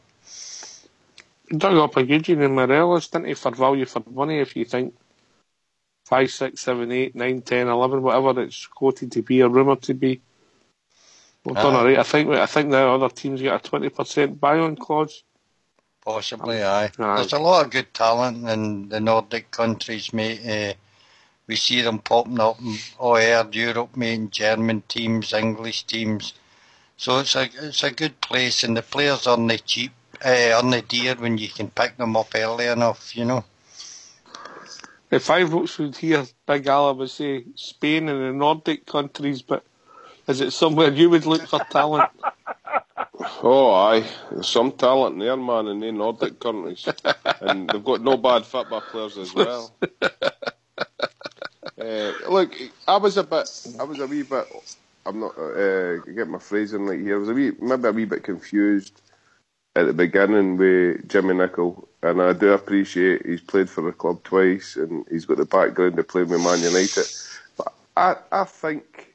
Dug up a Eugene and Morelos, didn't he, for value for money, if you think 5, 6, 7, 8, 9, 10, 11, whatever it's quoted to be, or rumoured to be. Well done, alright. I think the other teams get a 20% buy-on clause. Possibly, aye. There's a lot of good talent in the Nordic countries, mate. We see them popping up in all air Europe, mate, in German teams, English teams. So it's a good place, and the players aren't the cheap, aren't the dear when you can pick them up early enough, If I would hear Big Ala would say Spain and the Nordic countries, but is it somewhere you would look for talent? Oh, aye. There's some talent there, man, in the Nordic countries. And they've got no bad football players as well. Look, I was a wee bit, I'm not getting my phrasing right here, I was maybe a wee bit confused at the beginning with Jimmy Nicholl, and I do appreciate he's played for the club twice and he's got the background of playing with Man United, but I think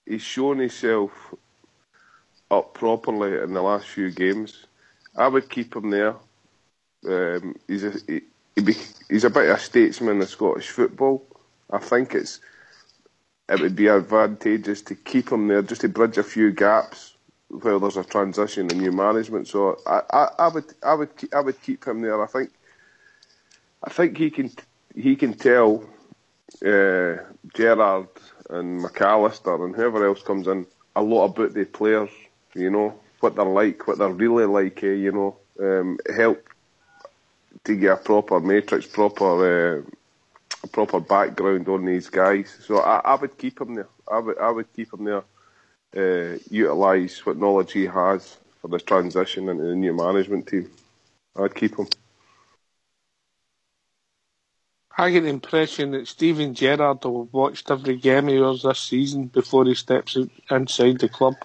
he's shown himself up properly in the last few games. I would keep him there. He's a bit of a statesman in Scottish football. I think it would be advantageous to keep him there, just to bridge a few gaps while there's a transition in new management. So I would keep him there. I think he can tell Gerrard and McAllister and whoever else comes in a lot about the players. What they're like, what they're really like. Help to get a proper matrix, proper background on these guys. So I would keep him there. I would keep him there. Utilise what knowledge he has for the transition into the new management team. I'd keep him. I get the impression that Steven Gerrard will have watched every game he was this season before he steps inside the club.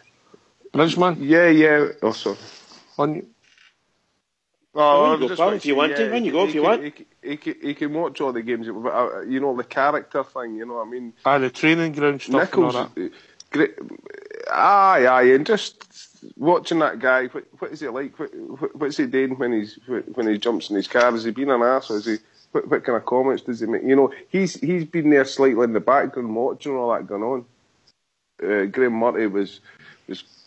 Bridgman? Yeah. Also. If you want to. He can watch all the games, but the character thing, I mean. The training ground stuff. Nicholl's and all that. Great. Aye, and just watching that guy. What is he like? What's he doing when he jumps in his car? Has he been an arse? Or is what kind of comments does he make? You know, he's been there slightly in the background watching all that going on. Graham Murray was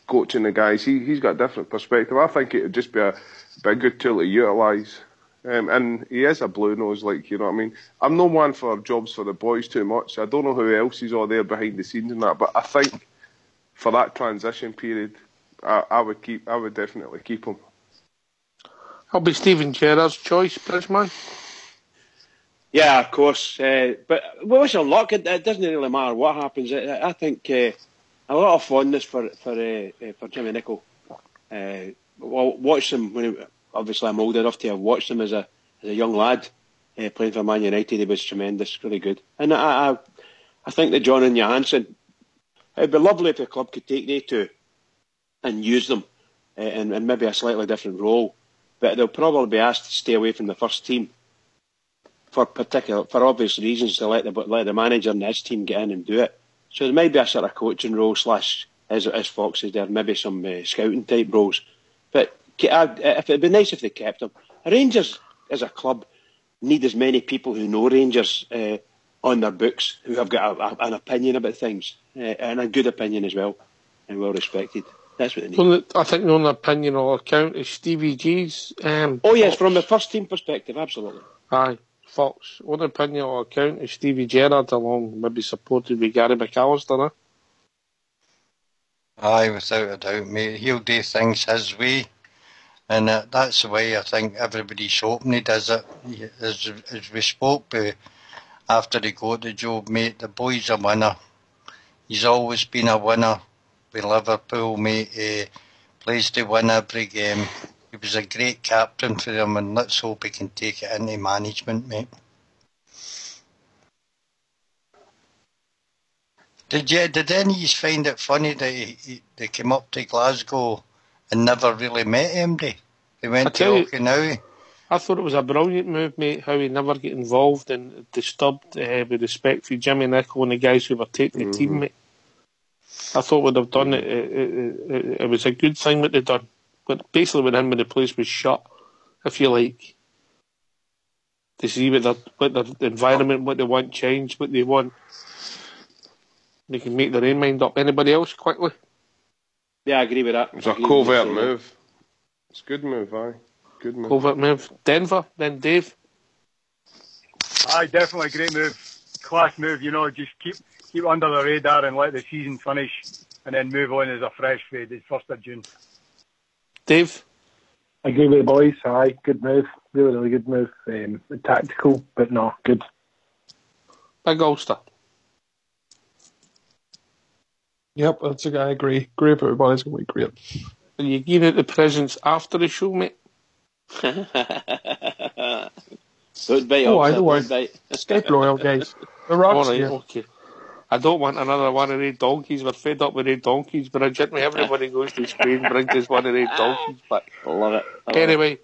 coaching the guys. He's got a different perspective. I think it would just be a good tool to utilise. And he is a blue nose, like, you know what I mean. I'm no one for jobs for the boys too much. I don't know who else is all there behind the scenes and that, but I think for that transition period, I would definitely keep him. I'll be Stephen Gerrard's choice, Bridgeman. Yeah, of course. But wish him luck. It doesn't really matter what happens. I think a lot of fondness for Jimmy Nicholl. Well, watched him when obviously I'm old enough to have watched him as a young lad playing for Man United. He was tremendous, really good. And I think that John and Johansson, it'd be lovely if the club could take they two and use them in maybe a slightly different role. But they'll probably be asked to stay away from the first team for obvious reasons, to let the manager and his team get in and do it. So there might be a sort of coaching role / as Fox is there, maybe some scouting type roles. But it'd be nice if they kept him. Rangers as a club need as many people who know Rangers on their books, who have got an opinion about things, and a good opinion as well, and well respected. That's what they need. Well, I think the only opinion I'll account is Stevie G's. Yes, from the first team perspective, absolutely. Aye, Fox. Only opinion I'll account is Stevie Gerrard, along maybe supported by Gary McAllister. Aye, without a doubt, mate. He'll do things his way. And that's the way I think everybody's hoping he does it. As we spoke after he got the job, mate, the boy's a winner. He's always been a winner with Liverpool, mate. He plays to win every game. He was a great captain for them, and let's hope he can take it into management, mate. Did any of you find it funny that they came up to Glasgow and never really met MD? They went to Okinawa. I thought it was a brilliant move, mate, how he never get involved and disturbed with respect for Jimmy Nicholl and the guys who were taking the team, mate. I thought would have done it. It was a good thing what they done. But basically when the place was shut, if you like, to see what the environment, what they want changed, what they want. They can make their own mind up. Anybody else, quickly? Yeah, I agree with that. It's a covert move. It's a good move, aye. Good move. Covert move. Denver, then Dave. Aye, definitely a great move. Class move, you know, just keep under the radar and let the season finish and then move on as a fresh fade. It's 1st of June. Dave? I agree with the boys. Aye, good move. Really good move. Tactical, but no, good. Big Ulster. Yep, that's a guy I agree. Great for everybody's going to be great. And you give it the presents after the show, mate? Don't bite I don't worry. Skype loyal, guys. The rocks here. Okay. I don't want another one of their donkeys. We're fed up with their donkeys, but everybody goes to Spain, brings us one of their donkeys back. I love it. Anyway,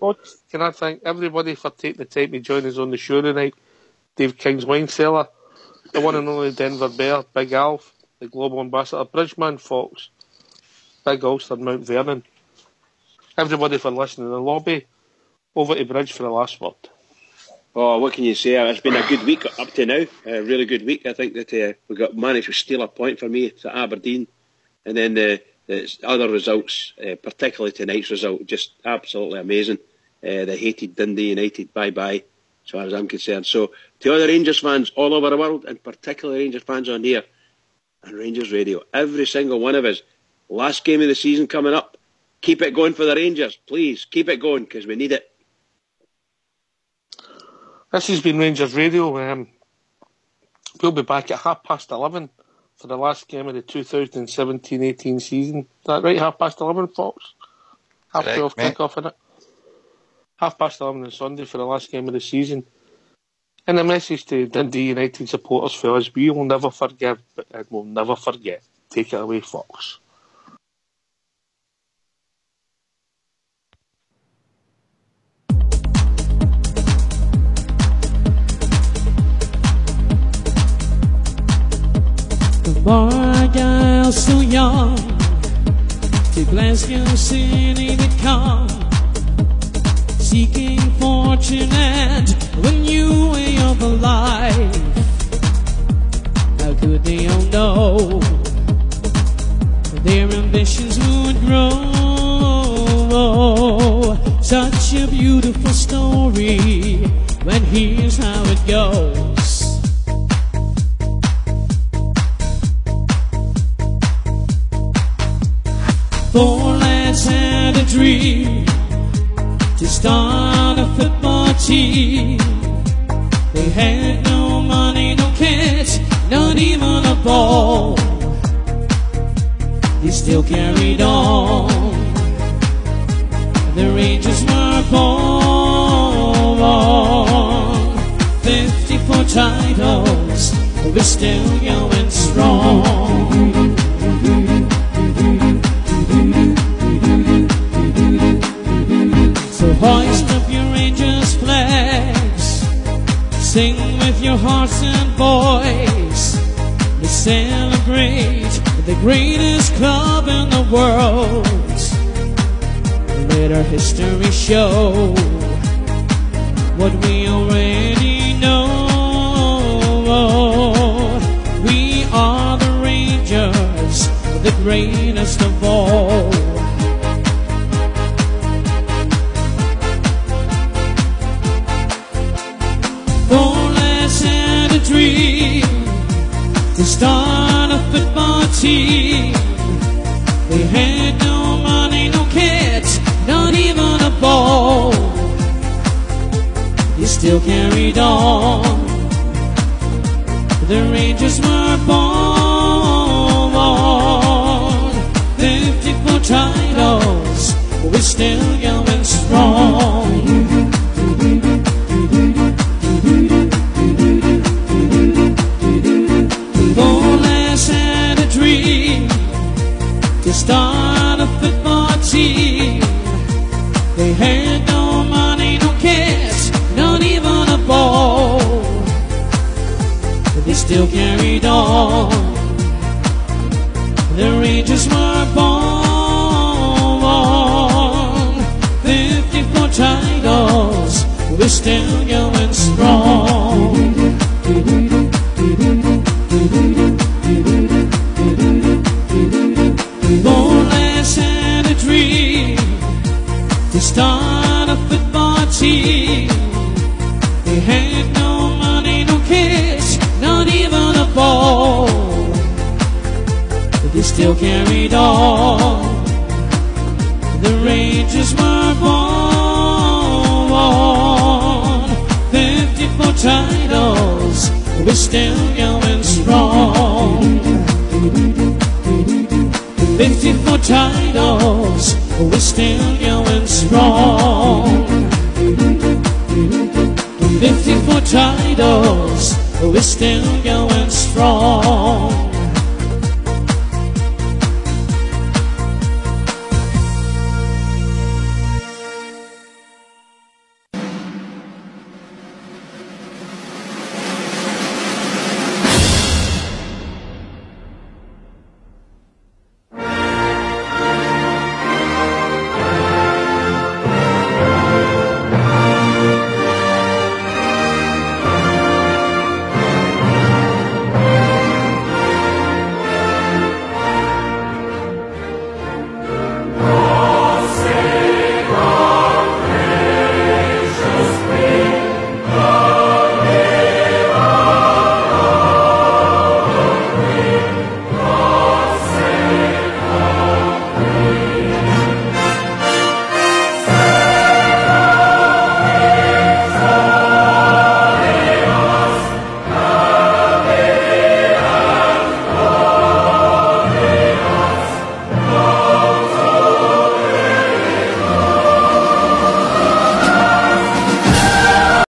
can I thank everybody for taking the time to join us on the show tonight? Dave King's Wine Cellar, the one and only Denver Bear, Big Alf, the Global Ambassador, Bridgeman Fox, Big Ulster, Mount Vernon. Everybody for listening in the lobby. Over to Bridge for the last word. Oh, what can you say? It's been a good week up to now. A really good week. I think that we managed to steal a point for me at Aberdeen. And then the other results, particularly tonight's result, just absolutely amazing. The hated Dundee United bye-bye, as far as I'm concerned. So, to all the Rangers fans all over the world, and particularly Rangers fans on here, and Rangers Radio, every single one of us, last game of the season coming up, keep it going for the Rangers. Please, keep it going, because we need it. This has been Rangers Radio. We'll be back at 11:30 for the last game of the 2017-18 season. Is that right? 11:30, Fox? 12:30 kick-off, innit? 11:30 on Sunday for the last game of the season. And a message to Dundee United supporters for us: we will never forgive, and we'll never forget. Take it away, Fox. Boy, so young, to Glasgow City to come. seeking fortune, and when you way of life, how could they all know their ambitions would grow? Such a beautiful story, when here's how it goes. Four lads had a dream to start a football team. They had no money, no cash, not even a ball. They still carried on. The Rangers were born. 54 titles, we're still going strong. So hoist up your Rangers flags, sing with your hearts and voice. Let's celebrate the greatest club in the world. Let our history show what we already know. We are the Rangers, the greatest of all. Four lads had a dream to start a football team. They had no money, no kids, not even a ball. They still carried on. The Rangers were born. 54 titles, we're still going strong. Four lads had a dream to start a football team. They had no money, no cash, not even a ball. But they still carried on. The Rangers were born. 54 titles, we're still going strong. Four lads had a dream to start a football team. They had no money, no cash, not even a ball. But they still carried on. The Rangers were born. 54 titles, we're still going strong. 54 titles, we're still going strong. 54 titles, we're still going strong.